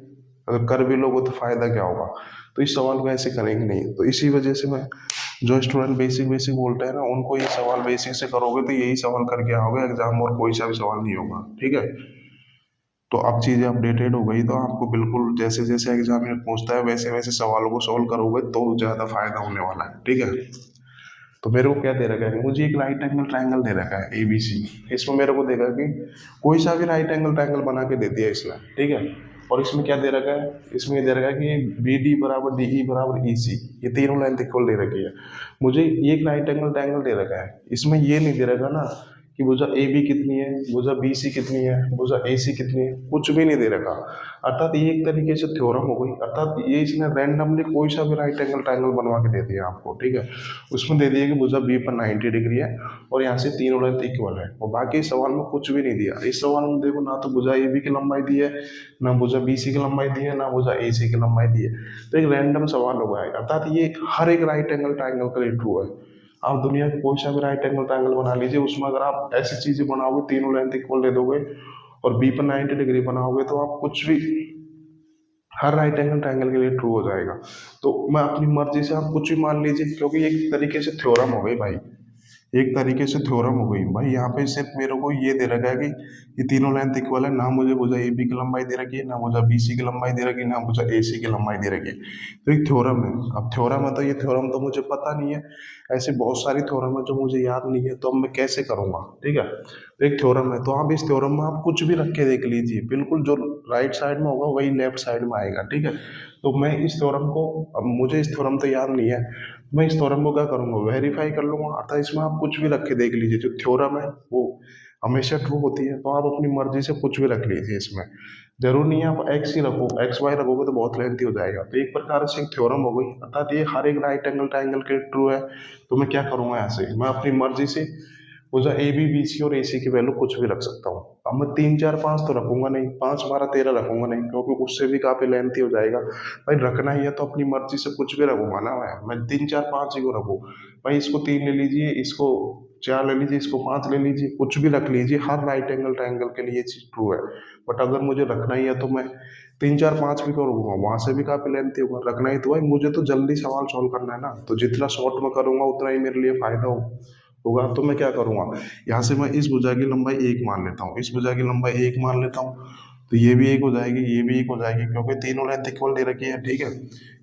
अगर कर भी लोगे तो फायदा क्या होगा। तो इस सवाल को ऐसे करेंगे नहीं। तो इसी वजह से मैं, जो स्टूडेंट बेसिक बेसिक बोलते हैं ना, उनको ये सवाल बेसिक से करोगे तो यही सवाल करके आओगे एग्जाम, और कोई सा भी सवाल नहीं होगा। ठीक है। तो अब चीज़ें अपडेटेड हो गई, तो आपको बिल्कुल जैसे जैसे एग्जाम में पूछता है वैसे वैसे सवालों को सोल्व करोगे तो ज़्यादा फायदा होने वाला है। ठीक है। तो मेरे को क्या दे रखा है, मुझे एक राइट एंगल ट्रायंगल दे रखा है ABC। इसमें मेरे को देखा कि कोई सा भी राइट एंगल ट्रायंगल बना के दे दिया इसने। ठीक है। और इसमें क्या दे रखा है, इसमें ये दे रखा है कि BD बराबर DE बराबर EC, ये तीनों लाइन इक्वल दे रखी है। मुझे एक राइट एंगल ट्रायंगल दे रखा है, इसमें ये नहीं दे रखा ना कि भुजा AB कितनी है, भुजा BC कितनी है, भुजा AC कितनी है, कुछ भी नहीं दे रखा। अर्थात ये एक तरीके से थ्योरम हो गई। अर्थात ये इसने रैंडमली कोई सा भी राइट एंगल ट्रायंगल बनवा के दे दिया आपको। ठीक है। उसमें दे दिया कि भुजा B पर 90 डिग्री है और यहाँ से तीनों लेंथ इक्वल है, और बाकी इस सवाल में कुछ भी नहीं दिया। इस सवाल में देखो ना तो भुजा AB की लंबाई दी है, ना भुजा BC की लंबाई दी है, ना भुजा AC की लंबाई दी है। तो एक रैंडम सवाल हो गया है। अर्थात ये हर एक राइट एंगल ट्रायंगल के लिए ट्रू है। आप दुनिया के कोई सा भी राइट एंगल ट्रायंगल बना लीजिए, उसमें अगर आप ऐसी चीजें बनाओगे, तीनों लेंथ इक्वल दे दोगे और B पर 90 डिग्री बनाओगे, तो आप कुछ भी, हर राइट एंगल ट्रायंगल के लिए ट्रू हो जाएगा। तो मैं अपनी मर्जी से आप कुछ भी मान लीजिए, क्योंकि एक तरीके से थ्योरम हो गई भाई, एक तरीके से थ्योरम हो गई भाई। यहाँ पे सिर्फ मेरे को ये दे रखा है कि ये तीनों लेंथ इक्वल है, ना मुझे भुजा AB की लंबाई दे रखी है, ना भुजा BC की लंबाई दे रखी है, ना भुजा AC की लंबाई दे रखी है। तो एक थ्योरम है। अब थ्योरम है तो ये थ्योरम तो मुझे पता नहीं है, ऐसे बहुत सारी थ्योरम है जो मुझे याद नहीं है, तो अब मैं कैसे करूंगा। ठीक है। तो एक थ्योरम है, तो आप इस थ्योरम में आप कुछ भी रख के देख लीजिए, बिल्कुल जो राइट साइड में होगा वही लेफ्ट साइड में आएगा। ठीक है। तो मैं इस थ्योरम को, अब मुझे इस थ्योरम तो याद नहीं है, मैं इस थ्योरम को क्या करूंगा, वेरीफाई कर लूंगा। अर्थात इसमें आप कुछ भी रख के देख लीजिए, जो थ्योरम है वो हमेशा ट्रू होती है, तो आप अपनी मर्जी से कुछ भी रख लीजिए। इसमें जरूर नहीं है आप एक्स ही रखो, XY रखोगे तो बहुत लेंथी हो जाएगा। तो एक प्रकार से एक थ्योरम हो गई। अर्थात ये हर एक राइट एंगल ट्रायंगल के ट्रू है। तो मैं क्या करूंगा, ऐसे मैं अपनी मर्जी से मुझे AB BC और AC की वैल्यू कुछ भी रख सकता हूँ। अब मैं 3 4 5 तो रखूंगा नहीं, 5 12 13 रखूंगा नहीं, क्योंकि उससे भी काफी लेंथी हो जाएगा। भाई रखना ही है तो अपनी मर्जी से कुछ भी रखूंगा ना। मैं 3 4 5 ही को रखू। भाई इसको 3 ले लीजिए, इसको 4 ले लीजिए, इसको 5 ले लीजिए, कुछ भी रख लीजिए, हर राइट एंगल ट्रायंगल के लिए ये चीज ट्रू है। बट अगर मुझे रखना ही है तो मैं 3 4 5 भी करूंगा, वहां से भी काफी लेंथी होगा। रखना ही तो भाई मुझे तो जल्दी सवाल सॉल्व करना है ना, तो जितना शॉर्ट में करूंगा उतना ही मेरे लिए फायदा होगा। तो मैं क्या करूंगा, यहाँ से मैं इस भुजा की लंबाई 1 मान लेता हूँ, इस भुजा की लंबाई 1 मान लेता हूँ, तो ये भी 1 हो जाएगी, ये भी 1 हो जाएगी, क्योंकि तीनों लेंथ इक्वल दे रखी है। ठीक है।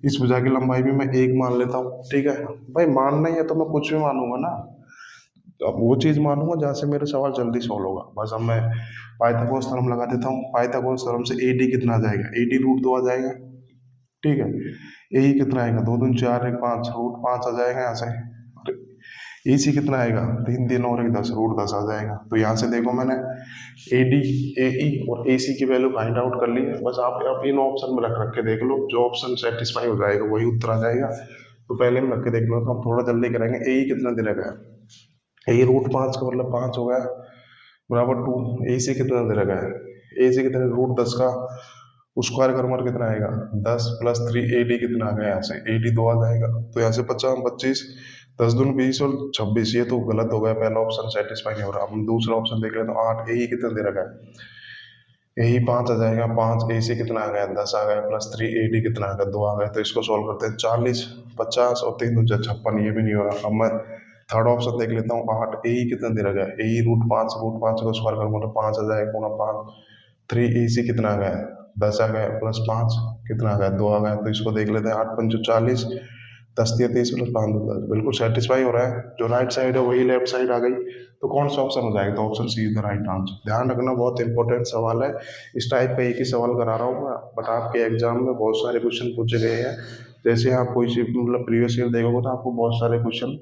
इस भुजा की लंबाई भी मैं 1 मान लेता हूँ। ठीक है। भाई मानना ही है तो मैं कुछ भी मानूंगा ना। तो अब वो चीज मानूंगा जहाँ से मेरे सवाल जल्दी सॉल्व होगा। बस अब मैं पाइथागोरस थ्योरम लगा देता हूँ। पाइथागोरस थ्योरम से AD कितना आ जाएगा, AD √2 आ जाएगा। ठीक है। AE कितना आएगा, 2 दूनी 4 1 5, √5 आ जाएगा यहाँ से। AC कितना आएगा, 3 3 और 1 10, √10 आ जाएगा। तो यहाँ से देखो मैंने AD AE और AC की वैल्यू फाइंड आउट कर ली है। बस आप इन ऑप्शन में रख रख के देख लो, जो ऑप्शन सेटिस्फाई हो जाएगा वही उत्तर आ जाएगा। तो पहले में रख के देख लो, तो हम थोड़ा जल्दी करेंगे। AE कितना दे रखा है, AE √5 का मतलब 5 हो गया, बराबर 2। AC कितना दे रखा है, AC कितना, √10 का स्क्वायर करमर कितना आएगा, 10 + 3 AD कितना आ गया, यहाँ से AD 2 आ जाएगा। तो यहाँ से 50 25, 10 दूनी 20 और 26, ये तो गलत हो गया, पहला ऑप्शन सेटिस्फाई नहीं हो रहा। हम दूसरा ऑप्शन देख लेते हैं, 8। AE कितना दे रखा है, AE 5 आ जाएगा, 5 AC कितना आ गया, 10 आ गया, +3 AD कितना आ गया, 2 आ गया। तो इसको सॉल्व करते हैं, 40 50 और 3 दूनी 56, ये भी नहीं हो रहा। अब मैं थर्ड ऑप्शन देख लेता हूँ, 8। AE कितना दे रखा है, AE √5 का स्क्वायर करूँगा तो 5 आ जाएगा, पूरा 5। 3 AC कितना आ गया, 10 आ गया, +5 कितना आ गया, 2 आ गया। तो इसको देख लेते हैं, 8 5 40, 10 3 30 +5 10, बिल्कुल सेटिस्फाई हो रहा है। जो राइट साइड है वही लेफ्ट साइड आ गई। तो कौन सा ऑप्शन हो जाएगा, तो option C is the right answer. ध्यान रखना, बहुत इंपॉर्टेंट सवाल है। इस टाइप का एक ही सवाल करा रहा हूँ मैं, बट आपके एग्जाम में बहुत सारे क्वेश्चन पूछे गए हैं। जैसे आप कोई सी मतलब प्रीवियस ईयर देखोगे तो आपको बहुत सारे क्वेश्चन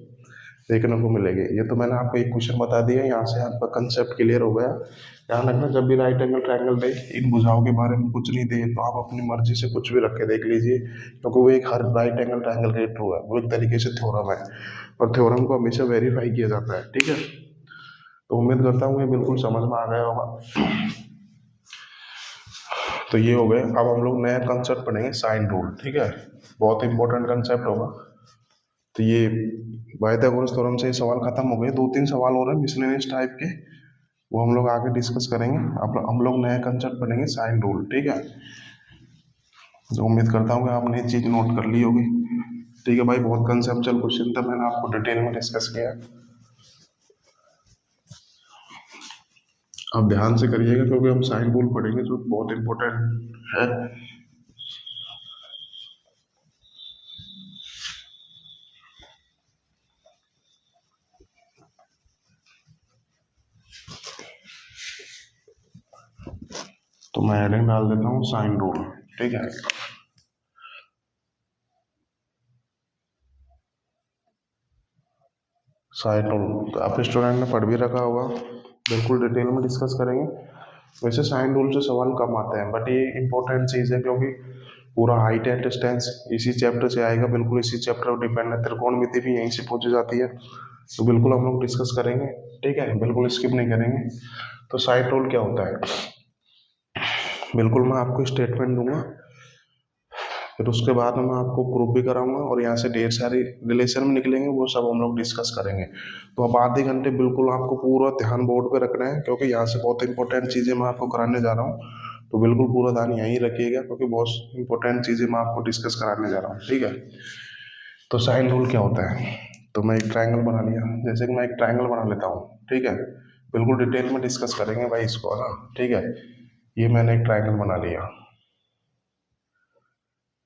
देखने को मिलेंगे। ये तो मैंने आपको एक क्वेश्चन बता दिया, यहाँ से आपका कंसेप्ट क्लियर हो गया। ध्यान रखना, जब भी राइट एंगल ट्रायंगल दे, इन भुजाओं के बारे में कुछ नहीं दे तो आप अपनी मर्जी से कुछ भी रख के देख लीजिए, क्योंकि वो एक हर राइट एंगल ट्रायंगल के ट्रू है, वो एक तरीके से थ्योरम है, और थ्योरम को हमेशा वेरीफाई किया जाता है। ठीक है। तो उम्मीद करता हूँ ये बिल्कुल समझ में आ गया होगा। तो ये हो गए। अब हम लोग नया कंसेप्ट पढ़ेंगे साइन रूल, ठीक है, बहुत इंपॉर्टेंट कंसेप्ट होगा। तो ये पाइथागोरस थ्योरम से ये सवाल खत्म हो गए, 2-3 सवाल हो रहे हैं मिसलेनियस टाइप के, वो हम लोग आगे डिस्कस करेंगे। अब हम लोग नया कंसेप्ट पढ़ेंगे साइन रूल, ठीक है। तो उम्मीद करता हूँ कि आपने ये चीज़ नोट कर ली होगी, ठीक है भाई। बहुत कंसेप्चुअल क्वेश्चन था, मैंने आपको डिटेल में डिस्कस किया। अब ध्यान से करिएगा क्योंकि हम साइन रूल पढ़ेंगे जो बहुत इंपॉर्टेंट है। तो मैं हेडिंग डाल देता हूँ साइन रूल, ठीक है। साइन रूल तो आप स्टूडेंट ने पढ़ भी रखा होगा, बिल्कुल डिटेल में डिस्कस करेंगे। वैसे साइन रूल से सवाल कम आते हैं, बट ये इंपॉर्टेंट चीज़ है क्योंकि पूरा हाइट एंड डिस्टेंस इसी चैप्टर से आएगा, बिल्कुल इसी चैप्टर पर डिपेंड है। त्रिकोणमिति भी यहीं से पूछी जाती है, तो बिल्कुल हम लोग डिस्कस करेंगे, ठीक है, बिल्कुल स्किप नहीं करेंगे। तो साइन रूल क्या होता है, बिल्कुल मैं आपको स्टेटमेंट दूंगा, फिर उसके बाद में मैं आपको प्रूफ भी कराऊंगा और यहाँ से ढेर सारी रिलेशन में निकलेंगे, वो सब हम लोग डिस्कस करेंगे। तो अब आधे घंटे बिल्कुल आपको पूरा ध्यान बोर्ड पे रखना है क्योंकि यहाँ से बहुत इंपॉर्टेंट चीज़ें मैं आपको कराने जा रहा हूँ। तो बिल्कुल पूरा ध्यान यहीं रखिएगा क्योंकि बहुत इंपॉर्टेंट चीज़ें मैं आपको डिस्कस कराने जा रहा हूँ, ठीक है। तो साइन रूल क्या होता है, तो मैं एक ट्रायंगल बना लिया, जैसे कि मैं एक ट्रायंगल बना लेता हूँ, ठीक है, बिल्कुल डिटेल में डिस्कस करेंगे भाई इसको, है ना, ठीक है। ये मैंने एक ट्रायंगल बना लिया,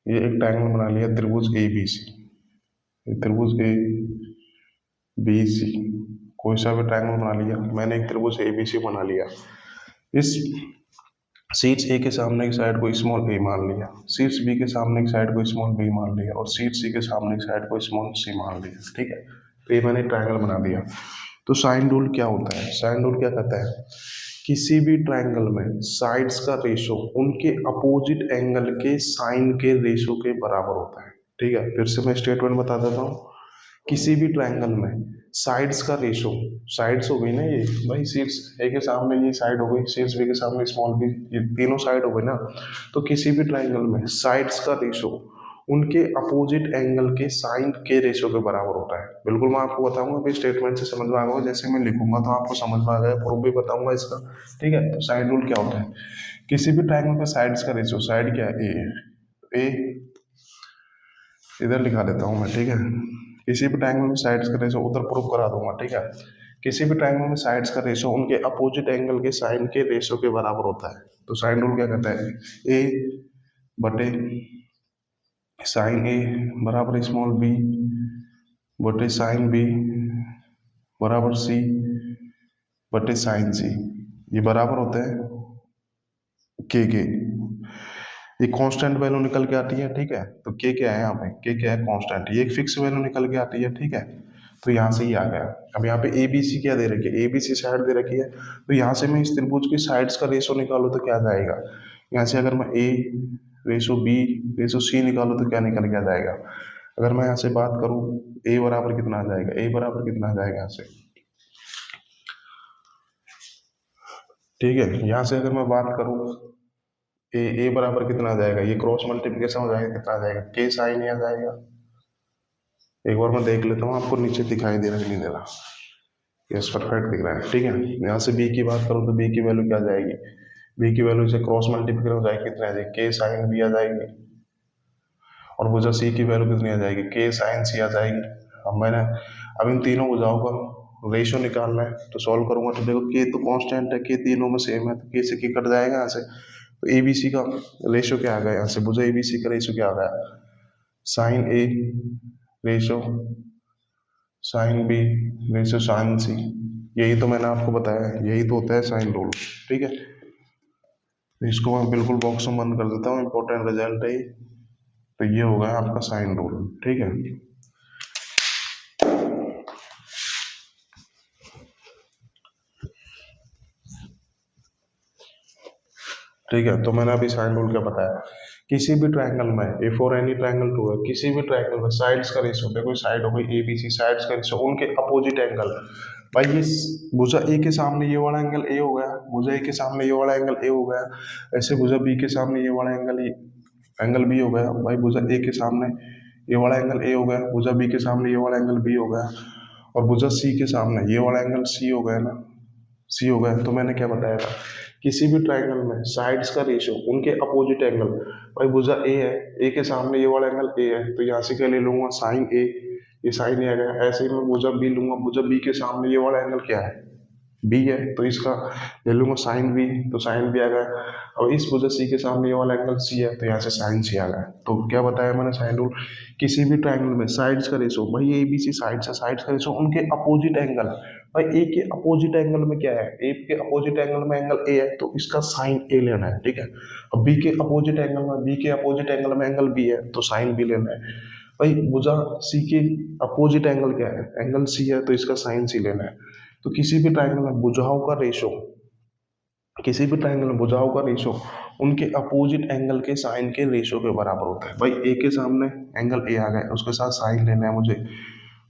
ये एक ट्रायंगल बना लिया त्रिभुज ए बी सी, त्रिभुज ए बी सी, कोई सा भी ट्रायंगल बना लिया मैंने, एक त्रिभुज ए बी सी बना लिया। इस शीर्ष ए के सामने की साइड को स्मॉल ए मान लिया, शीर्ष बी के सामने की साइड को स्मॉल बी मान लिया और शीर्ष सी के सामने की साइड को स्मॉल सी मान लिया, ठीक है। तो ये मैंने ट्रायंगल बना दिया। तो साइन रूल क्या होता है, साइन रूल क्या कहता है, किसी भी ट्रायंगल में साइड्स का रेशो उनके अपोजिट एंगल के साइन के रेशो के बराबर होता है, ठीक है। फिर से मैं स्टेटमेंट बता देता हूँ, किसी भी ट्रायंगल में साइड्स का रेशो, साइड्स हो गई ना ये भाई, शीर्ष ए के सामने ये साइड हो गई, शीर्ष बी के सामने स्मॉल बी, ये तीनों साइड हो गई ना। तो किसी भी ट्रायंगल में साइड्स का रेशो उनके अपोजिट एंगल के साइन के रेशो के बराबर होता है। बिल्कुल मैं आपको बताऊंगा, अभी स्टेटमेंट से समझ में आ गया, जैसे मैं लिखूंगा तो आपको समझ में आ जाएगा, प्रूफ भी बताऊंगा इसका, ठीक है। तो साइन रूल क्या होता है, किसी भी ट्रायंगल में साइड्स का रेशो, साइड क्या है ए, इधर लिखा देता हूँ मैं, ठीक है। किसी भी ट्रायंगल में साइड्स का रेशो, उधर प्रूफ करा दूंगा, ठीक है। किसी भी ट्रायंगल में साइड्स का रेशो उनके अपोजिट एंगल के साइन के रेशो के बराबर होता है। तो साइन रूल क्या कहता है, ए बटे साइन ए बराबर स्मॉल बी बटे साइन बी बराबर सी बटे साइन सी, ये बराबर होता है के। ये कांस्टेंट वैल्यू निकल के आती है, ठीक है। तो के क्या है यहाँ पे, के क्या है, कांस्टेंट, ये एक फिक्स वैल्यू निकल के आती है, ठीक है। तो यहाँ से ही आ गया। अब यहाँ पे ए बी सी क्या दे रखी है, ए बी सी साइड दे रखी है, तो यहाँ से मैं इस त्रिभुज की साइड्स का रेशो निकालू तो क्या जाएगा, यहाँ से अगर मैं ए रेशो बी रेशो सी निकालू तो क्या निकल के आ जाएगा। अगर मैं यहाँ से बात करूँ ए बराबर कितना आ जाएगा, ए बराबर कितना आ जाएगा यहाँ से, ठीक है। यहाँ से अगर मैं बात करूँ ए बराबर कितना आ जाएगा, ये क्रॉस मल्टीप्लिकेशन हो जाएगा, कितना आ जाएगा, के साइन आ जाएगा। एक बार मैं देख लेता हूँ, आपको नीचे दिखाई दे रहा है नहीं दे रहा, यस परफेक्ट दिख रहा है, ठीक है। यहाँ से बी की बात करूँ तो बी की वैल्यू क्या आ जाएगी, बी की वैल्यू से क्रॉस मल्टीप्लिकेशन हो जाएगी, कितनी आ जाएगी, के साइन बी आ जाएगी। और भुजा सी की वैल्यू कितनी आ जाएगी, के साइन सी आ जाएगी। अब इन तीनों भुजाओं का रेशो निकालना है, तो सॉल्व करूंगा तो देखो के तो कांस्टेंट है, के तीनों में सेम है, तो के से के कट जाएगा यहाँ से। तो ए बी सी का रेशो क्या आ गया, यहाँ से भुजा ए बी सी का रेशो क्या आ गया, sine A ratio sine B ratio sine C. यही तो मैंने आपको बताया है, यही तो होता है साइन रूल, ठीक है। तो इसको मैं बिल्कुल बॉक्स में बंद कर देता हूँ, इंपॉर्टेंट रिजल्ट है। तो ये होगा आपका साइन रूल, ठीक है। ठीक है, तो मैंने अभी साइन रूल क्या बताया, किसी भी ट्रायंगल में a for any triangle two है, किसी भी ट्रायंगल में साइड्स का रेशो, देखो साइड हो गई ए बी सी, साइड्स का रेशो उनके अपोजिट एंगल भाई ये भुजा ए के सामने ये वाला एंगल ए हो गया, भुजा ए के सामने ये वाला एंगल ए हो गया, ऐसे भुजा बी के सामने ये वाला एंगल बी हो गया। भाई भुजा ए के सामने ये वाला एंगल ए हो गया, भुजा बी के सामने ये वाला एंगल बी हो गया, और भुजा सी के सामने ये वाला एंगल सी हो गया ना, सी हो गया। तो मैंने क्या बताया था, किसी भी ट्राइंगल में साइड्स का रेशियो उनके अपोजिट एंगल। भाई भुजा ए है, ए के सामने ये वाला एंगल ए है, तो यहाँ से क्या ले लूंगा साइन ए, ये साइन ए आ गया। ऐसे ही मैं भुजा बी लूंगा, भुजा बी के सामने ये वाला एंगल क्या है, बी है, तो इसका ले लूंगा साइन बी, तो साइन बी आ गया। और इस भुजा सी के सामने ये वाला एंगल सी है, तो यहाँ से साइन सी आ गया। तो क्या बताया मैंने साइन रूल, किसी भी ट्राइंगल में साइड्स का रेशो, भाई ए बी सी साइड्स है, साइड्स का रेशो उनके अपोजिट एंगल। भाई ए के अपोजिट एंगल में क्या है, ए के अपोजिट एंगल में एंगल ए है, तो इसका साइन ए लेना है, ठीक है। अब बी के अपोजिट एंगल में, बी के अपोजिट एंगल में एंगल बी है, तो साइन बी लेना है। भाई भुजा सी के अपोजिट एंगल क्या है, एंगल सी है, तो इसका साइन सी लेना है। तो किसी भी ट्राइंगल में भुजाओं का रेशो, किसी भी ट्राइंगल में भुजाओं का रेशो उनके अपोजिट एंगल के साइन के रेशो के बराबर होता है। भाई ए के सामने एंगल ए आ गया, उसके साथ साइन लेना है मुझे।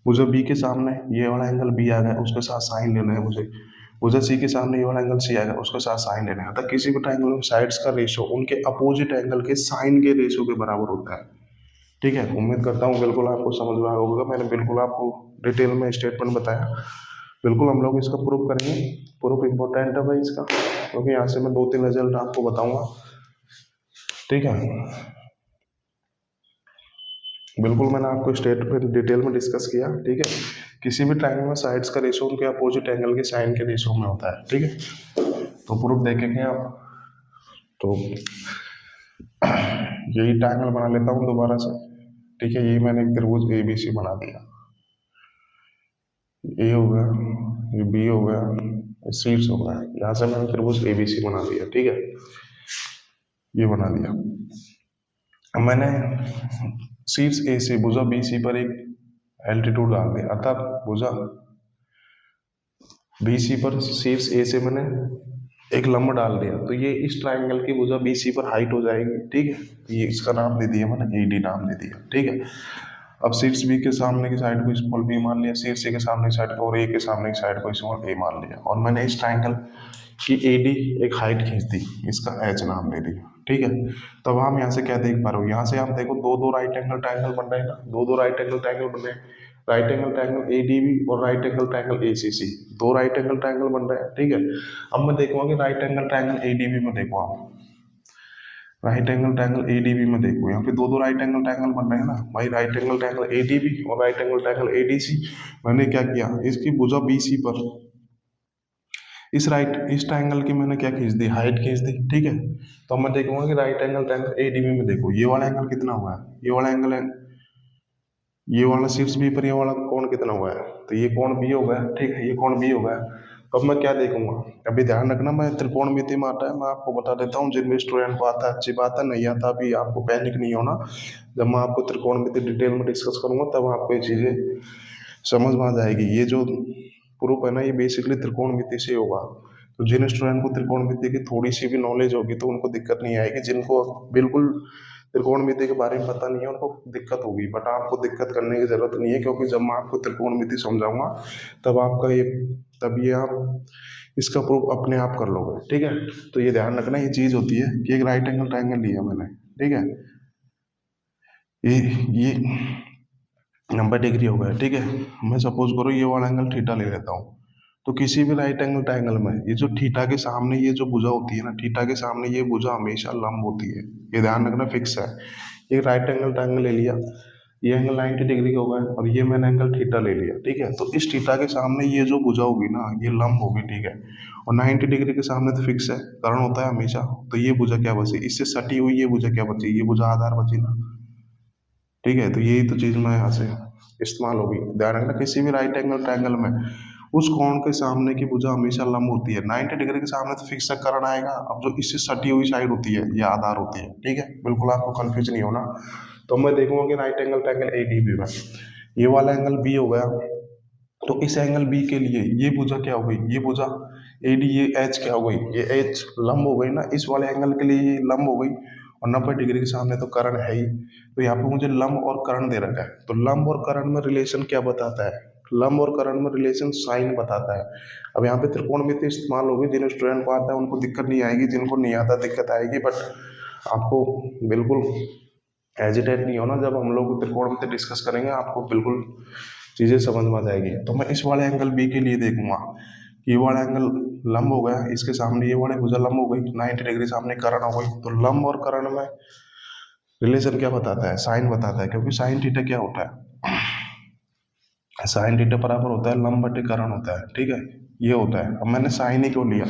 मुझे बी के सामने ये वाला एंगल बी आ गया, उसके साथ साइन लेना है मुझे। मुझे सी के सामने ये वाला एंगल सी आ गया, उसके साथ साइन लेना है। तो किसी भी ट्राइंगल में साइड्स का रेशो उनके अपोजिट एंगल के साइन के रेशो के बराबर होता है, ठीक है। उम्मीद करता हूँ बिल्कुल आपको समझ में आया होगा, मैंने बिल्कुल आपको डिटेल में स्टेटमेंट बताया। बिल्कुल हम लोग इसका प्रूफ करेंगे, प्रूफ इम्पोर्टेंट है भाई इसका, क्योंकि यहाँ से मैं 2-3 रिजल्ट आपको बताऊंगा, ठीक है। बिल्कुल मैंने आपको स्टेटमेंट डिटेल में डिस्कस किया, ठीक है। किसी भी ट्रायंगल में साइड्स का रेशो उनके अपोजिट एंगल के साइन के रेशो में होता है, ठीक है। तो प्रूफ देखेंगे आप, तो यही ट्रायंगल बना लेता हूँ दोबारा से, ठीक है। यही मैंने एक त्रिभुज ए बी सी बना दिया, ए हो गया, ये बी हो गया, ये शीर्ष हो गया, यहाँ से मैंने त्रिभुज ए बी सी बना दिया, ठीक है। ये बना दिया। अब मैंने शीर्ष ए से भुजा बी सी पर एक एल्टीट्यूड डाल दिया, अर्थात भुजा बी सी पर शीर्ष ए से मैंने एक लंब डाल दिया, तो ये इस ट्राइंगल की भुजा बी सी पर हाइट हो जाएगी, ठीक है। ये इसका नाम दे दिया मैंने, ए डी नाम दे दिया, ठीक है। अब शीर्ष बी के सामने की साइड को स्मॉल बी मान लिया, शीर्ष ए के सामने की साइड को और ए के सामने की साइड को स्मॉल ए मान लिया, और मैंने इस ट्राइंगल की ए डी एक हाइट खींच दी, इसका एच नाम दे दिया, ठीक है। तब हम यहाँ से क्या देख पा रहे हो, यहाँ से आप देखो दो राइट एंगल ट्राइंगल बन रहे हैं ना, दो राइट एंगल ट्राइंगल बन रहे हैं, right angle triangle A D B और right angle triangle A C C, दो राइट एंगल ट्राइंगल बन रहे हैं, ठीक है। अब मैं देखूंगा कि right angle triangle A D B में देखो, आप right angle triangle A D B में देखो, यहाँ पे दो राइट एंगल ट्राइंगल बन रहे हैं ना भाई, right angle triangle A D B और right angle triangle A D C. मैंने क्या किया, इसकी भुजा बी सी पर इस ट्राइंगल की मैंने क्या खींच दी, हाइट खींच दी, ठीक है। तो मैं देखूंगा कि right angle triangle A D B में देखो, ये वाला एंगल कितना हुआ है, ये वाला एंगल है, ये वाला शीर्ष बी पर ये वाला कोण कितना हुआ है, तो ये कोण बी हो गया, ठीक है, ये कोण बी हो गया। तो अब मैं क्या देखूंगा, अभी ध्यान रखना, मैं त्रिकोणमिति में आता है, मैं आपको बता देता हूँ, जिन भी स्टूडेंट को आता है अच्छी बात है, नहीं आता अभी आपको पैनिक नहीं होना। जब मैं आपको त्रिकोणमिति डिटेल में डिस्कस करूंगा तब आपको ये चीजें समझ में आ जाएगी। ये जो प्रूफ है ना, ये बेसिकली त्रिकोणमिति से होगा। तो जिन स्टूडेंट को त्रिकोणमिति की थोड़ी सी भी नॉलेज होगी तो उनको दिक्कत नहीं आएगी, जिनको बिल्कुल त्रिकोणमिति के बारे में पता नहीं है उनको दिक्कत होगी, बट आपको दिक्कत करने की जरूरत नहीं है, क्योंकि जब मैं आपको त्रिकोणमिति समझाऊंगा तब आपका ये तब ये आप इसका प्रूफ अपने आप कर लोगे, ठीक है। तो ये ध्यान रखना, ये चीज होती है कि एक राइट एंगल ट्राइंगल लिया मैंने, ठीक है, ये 90 डिग्री हो गया, ठीक है। मैं सपोज करो ये वाला एंगल थीटा ले लेता हूँ, तो किसी भी राइट एंगल ट्राइंगल में ये जो थीटा के सामने ये जो भुजा होती है ना, थीटा के सामने ये भुजा हमेशा लंब होती है, ये ध्यान रखना, फिक्स है। ये राइट एंगल ट्राइंगल ले लिया, ये एंगल 90 डिग्री का होगा, और ये मैंने एंगल थीटा ले लिया, ठीक है। तो इस थीटा के सामने ये जो भुजा होगी ना, ये लंब होगी, ठीक है, और 90 डिग्री के सामने तो फिक्स है, कारण होता है हमेशा। तो ये भुजा क्या बची, इससे सटी हुई ये भुजा क्या बची, ये भुजा आधार बची ना, ठीक है। तो यही तो चीज मैं यहाँ से इस्तेमाल होगी, ध्यान रखना, किसी भी राइट एंगल ट्राइंगल में उस कोण के सामने की भुजा हमेशा लंब होती है, 90 डिग्री के सामने तो फिक्स कारण आएगा। अब जो इससे सटी हुई साइड होती है ये आधार होती है, ठीक है, बिल्कुल आपको कंफ्यूज नहीं होना। तो मैं देखूंगा कि right angle triangle A D B में ये वाला एंगल बी हो गया, तो इस एंगल बी के लिए ये भुजा क्या हो गई, ये भुजा ए डी, ये एच क्या हो गई, ये एच लंब हो गई ना, इस वाले एंगल के लिए ये लंब हो गई, और 90 डिग्री के सामने तो कर्ण है ही। तो यहाँ पे मुझे लंब और कर्ण दे रखा है, तो लंब और कर्ण में रिलेशन क्या बताता है, लंब और कर्ण में रिलेशन साइन बताता है। अब यहाँ पे त्रिकोणमिति इस्तेमाल होगी, जिन स्टूडेंट को आता है उनको दिक्कत नहीं आएगी, जिनको नहीं आता दिक्कत आएगी, बट आपको बिल्कुल एजिटेट नहीं होना। जब हम लोग त्रिकोणमिति डिस्कस करेंगे आपको बिल्कुल चीज़ें समझ में आ जाएगी। तो मैं इस वाले एंगल बी के लिए देखूंगा, ये वाला एंगल लंब हो गया, इसके सामने ये वाली भुजा लंब हो गई, 90 डिग्री सामने कर्ण हो गई। तो लंब और कर्ण में रिलेशन क्या बताता है? साइन बताता है, क्योंकि साइन थीटा क्या होता है? साइन थीटा बराबर होता है लंब बटे कर्ण होता है, ठीक है, ये होता है। अब मैंने साइन ही क्यों लिया?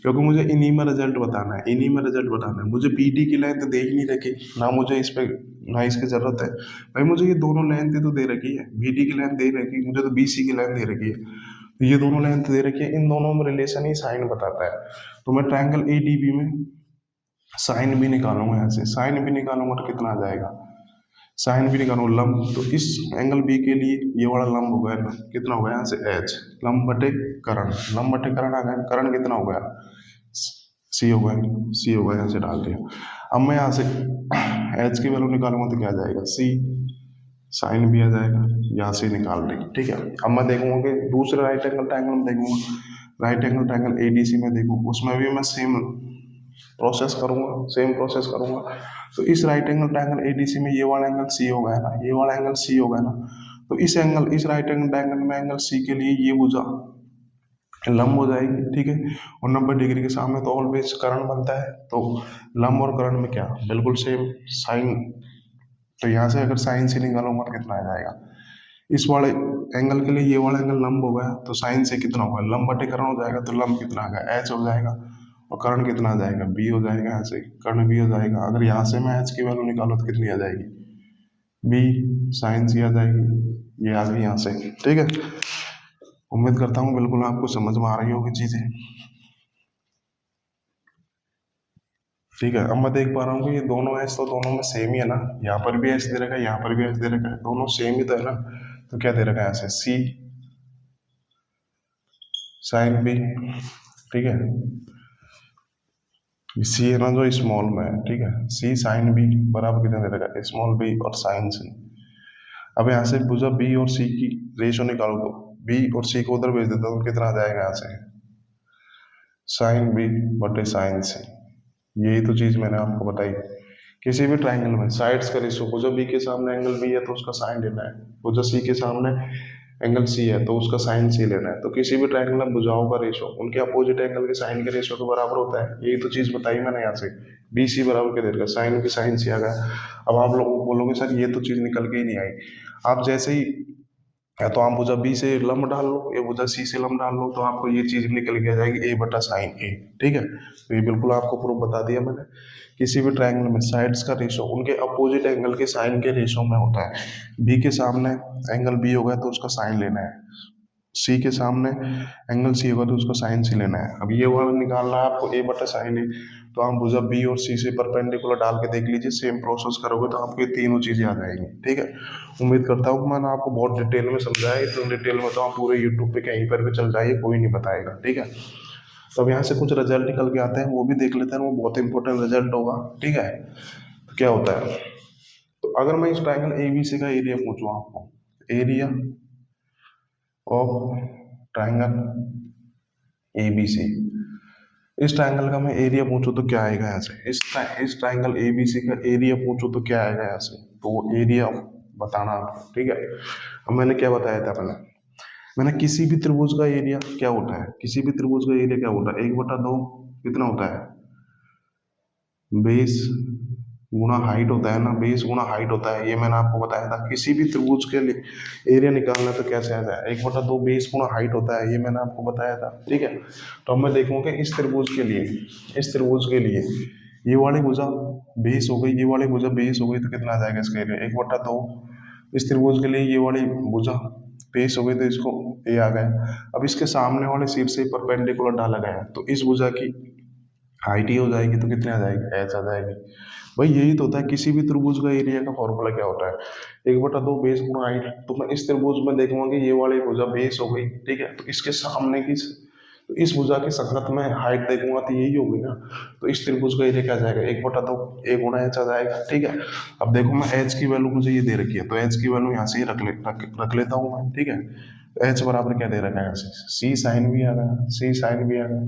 क्योंकि मुझे इन्हीं में रिजल्ट बताना है, इन्हीं में रिजल्ट बताना है। मुझे बी डी की लेंथ दे ही नहीं रखी, ना मुझे इस पे ना इसकी जरूरत है। भाई मुझे ये दोनों लेंथ तो दे रखी है, बी डी की लेंथ दे रखी, मुझे तो बी सी की लेंथ दे रखी है, तो ये दोनों लेंथ दे रखी है, इन दोनों में रिलेशन ही साइन बताता है। तो मैं ट्रायंगल ए डी बी में साइन भी निकालूंगा, यहाँ से साइन भी निकालूंगा तो कितना आ जाएगा? साइन भी निकालूंगा लंब, तो इस एंगल बी के लिए ये वाला लंब हो गया ना, कितना हो गया यहाँ से एच, लंब बटे कर्ण, लंब बटे कर्ण आ गया, कर्ण कितना हो गया? सी हो गया, सी हो गया, यहाँ से डाल दिया। अब मैं यहाँ से एच की वैल्यू निकालूंगा तो क्या आ जाएगा? सी, साइन भी आ जाएगा, यहाँ से निकाल दी, ठीक है। अब मैं देखूंगा कि दूसरे राइट एंगल ट्रायंगल में देखूंगा, राइट एंगल ट्रायंगल एडीसी में देखूँ, उसमें भी मैं सेम प्रोसेस करूंगा, सेम प्रोसेस करूंगा। तो इस राइट एंगल ट्रायंगल एडीसी में ये वाला एंगल सी हो गया ना, ये वाला एंगल सी हो गया ना, तो इस एंगल, इस राइट एंगल ट्रायंगल में एंगल सी के लिए ये भुजा लंब हो जाएगी, ठीक है। और 90 डिग्री के सामने तो ऑलवेज कर्ण बनता है, तो लंब और कर्ण में क्या बिल्कुल सेम साइन। तो यहाँ से अगर साइन से निकालूंगा तो कितना आ जाएगा? इस वाले एंगल के लिए ये वाला एंगल लंब हो गया, तो साइन से कितना होगा? लंब बटे कर्ण हो जाएगा, तो लंब कितना आ गया? एच हो जाएगा, और कर्ण कितना आ जाएगा? बी हो जाएगा, यहाँ से कर्ण बी हो जाएगा। अगर यहाँ से मैं एच की वैल्यू निकालो तो कितनी आ जाएगी? बी साइन सी आ जाएगी, ये आ गई यहाँ से, ठीक है। उम्मीद करता हूँ बिल्कुल आपको समझ में आ रही होगी चीजें, ठीक है। अब मैं देख पा रहा हूँ कि ये दोनों एच तो दोनों में सेम ही है ना, यहाँ पर भी एच दे रखा है, यहाँ पर भी एच दे रखा है, दोनों सेम ही तो है ना। तो क्या दे रखा है यहाँ से? सी साइन बी, ठीक है, सी है ना जो स्मॉल में है, ठीक है, सी साइन बी बराबर कितना दे रखा है? स्मॉल बी और साइन सी। अब यहाँ से भुजा बी और सी की रेशो निकालो, तो बी और सी को उधर भेज देता हूँ, तो कितना आ जाएगा यहाँ से? साइन बी बटे साइन सी। यही तो चीज मैंने आपको बताई। किसी भी ट्राइंगल में साइड्स का रेशो, भुजा बी के सामने एंगल बी है तो उसका साइन लेना है, भुजा सी के सामने एंगल सी है तो उसका साइन सी लेना है। तो किसी भी ट्राइंगल में भुजाओं का रेशो उनके अपोजिट एंगल के साइन के रेशो के बराबर होता है। यही तो चीज बताई मैंने यहाँ से, बी सी बराबर के देगा साइन की साइन सी आ गया। अब आप लोग बोलोगे सर ये तो चीज निकल के ही नहीं आई। आप जैसे ही या तो आप भुजा बी से लंब डाल लो या भुजा सी से लंब डाल लो, तो आपको ये चीज निकल के आ जाएगी ए बटा साइन ए, ठीक है। तो ये बिल्कुल आपको प्रूफ बता दिया मैंने। किसी भी ट्रायंगल में साइड्स का रेशो उनके अपोजिट एंगल के साइन के रेशो में होता है। बी के सामने एंगल बी होगा तो उसका साइन लेना है, सी के सामने एंगल सी होगा तो उसका साइन सी लेना है। अब ये वाला निकालना है आपको ए बटा साइन ए, तो आप भुजा बी और सी से परपेंडिकुलर डाल के देख लीजिए, सेम प्रोसेस करोगे तो आपको ये तीनों चीजें आ जाएंगी, ठीक है। उम्मीद करता हूँ मैंने आपको बहुत डिटेल में समझाया, इतना डिटेल में तो आप पूरे यूट्यूब पे कहीं पर भी चल जाइए, कोई नहीं बताएगा, ठीक है। तो अब यहाँ से कुछ रिजल्ट निकल के आते हैं, वो भी देख लेते हैं, वो बहुत इंपॉर्टेंट रिजल्ट होगा, ठीक है। तो क्या होता है, तो अगर मैं इस ट्राइंगल ए बी सी का एरिया पूछूँ आपको, area of triangle A B C, इस ट्राइंगल का मैं एरिया पूछूं तो क्या आएगा यहाँ से? इस ट्राइंगल ए बी सी का एरिया पूछूं तो क्या आएगा यहाँ से? तो वो एरिया बताना आपको, ठीक है। अब मैंने क्या बताया था, मैंने किसी भी त्रिभुज का एरिया क्या होता है, किसी भी त्रिभुज का एरिया क्या होता है? 1/2 कितना होता है? बेस गुणा हाइट होता है ना, बेस गुणा हाइट होता है, ये मैंने आपको बताया था। किसी भी त्रिभुज के लिए एरिया निकालना तो कैसे आता है? 1/2 बेस गुणा हाइट होता है, ये मैंने आपको बताया था, ठीक है। तो अब मैं देखूंगा इस त्रिभुज के लिए, इस त्रिभुज के लिए ये वाली भुजा बेस हो गई, ये वाली भुजा बेस हो गई, तो कितना आ जाएगा इसका एरिया? 1/2। इस त्रिभुज के लिए ये वाली भुजा बेस हो गई तो इसको ए आ गया। अब इसके सामने वाले सिर से परपेंडिकुलर डाला गया तो इस भुजा की हाइट ही हो जाएगी, तो कितने आ जाएगी? एच आ जाएगी। भाई यही तो होता है, किसी भी त्रिभुज का एरिया का फॉर्मूला क्या होता है? 1/2 बेस गुणा हाइट। तो मैं इस त्रिभुज में देखूंगा कि ये वाली भुजा बेस हो गई, ठीक है, तो इसके सामने की तो इस भुजा की संगत में हाइट देखूंगा तो यही होगी ना, तो इस त्रिभुज का एरिया क्या आ जाएगा, 1/2 a गुणा h आ जाएगा। ठीक है, अब देखो मैं h की वैल्यू मुझे ये दे रखी है, तो h की वैल्यू यहाँ से ही रख लेता हूँ मैं। ठीक है, तो h बराबर क्या दे रखा है यहाँ से, c साइन भी आ गया, c साइन भी आ गया।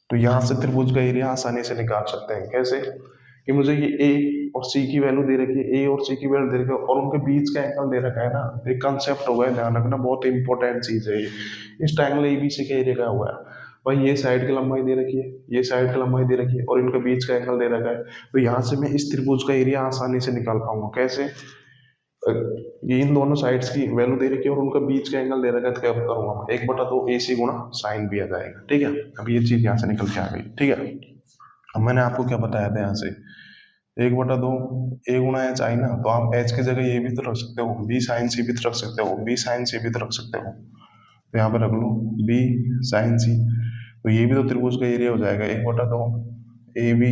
तो यहाँ से त्रिभुज का एरिया आसानी से निकाल सकते हैं। कैसे, कि मुझे ये a और c की वैल्यू दे रखी है, a और c की वैल्यू दे रखी है, और उनके बीच का एंगल दे रखा है ना, एक कंसेप्ट होगा, ध्यान रखना, बहुत इंपॉर्टेंट चीज है ये। इस ट्रायंगल ABC का एरिया क्या हुआ है भाई, ये साइड की लंबाई दे रखी है, ये साइड की लंबाई दे रखी है, और इनके बीच का एंगल दे रखा है। तो यहाँ से मैं इस त्रिभुज का एरिया आसानी से निकाल पाऊंगा। कैसे, ये इन दोनों साइड्स की वैल्यू दे रखी है और उनका बीच का एंगल दे रखा है, तो क्या करूंगा मैं, 1/2 AC गुणा साइन भी आ जाएगा। ठीक है, अब ये चीज यहाँ से निकल के आ गई। ठीक है, अब मैंने आपको क्या बताया था यहाँ से, 1/2 a गुणा h आई ना, तो आप h की जगह ये भी तो रख सकते हो, b साइन c भी तो रख सकते हो, b साइन c भी तो रख सकते हो। तो यहाँ पे रख लो b साइन c, तो ये भी तो त्रिभुज का एरिया हो जाएगा, 1/2 ab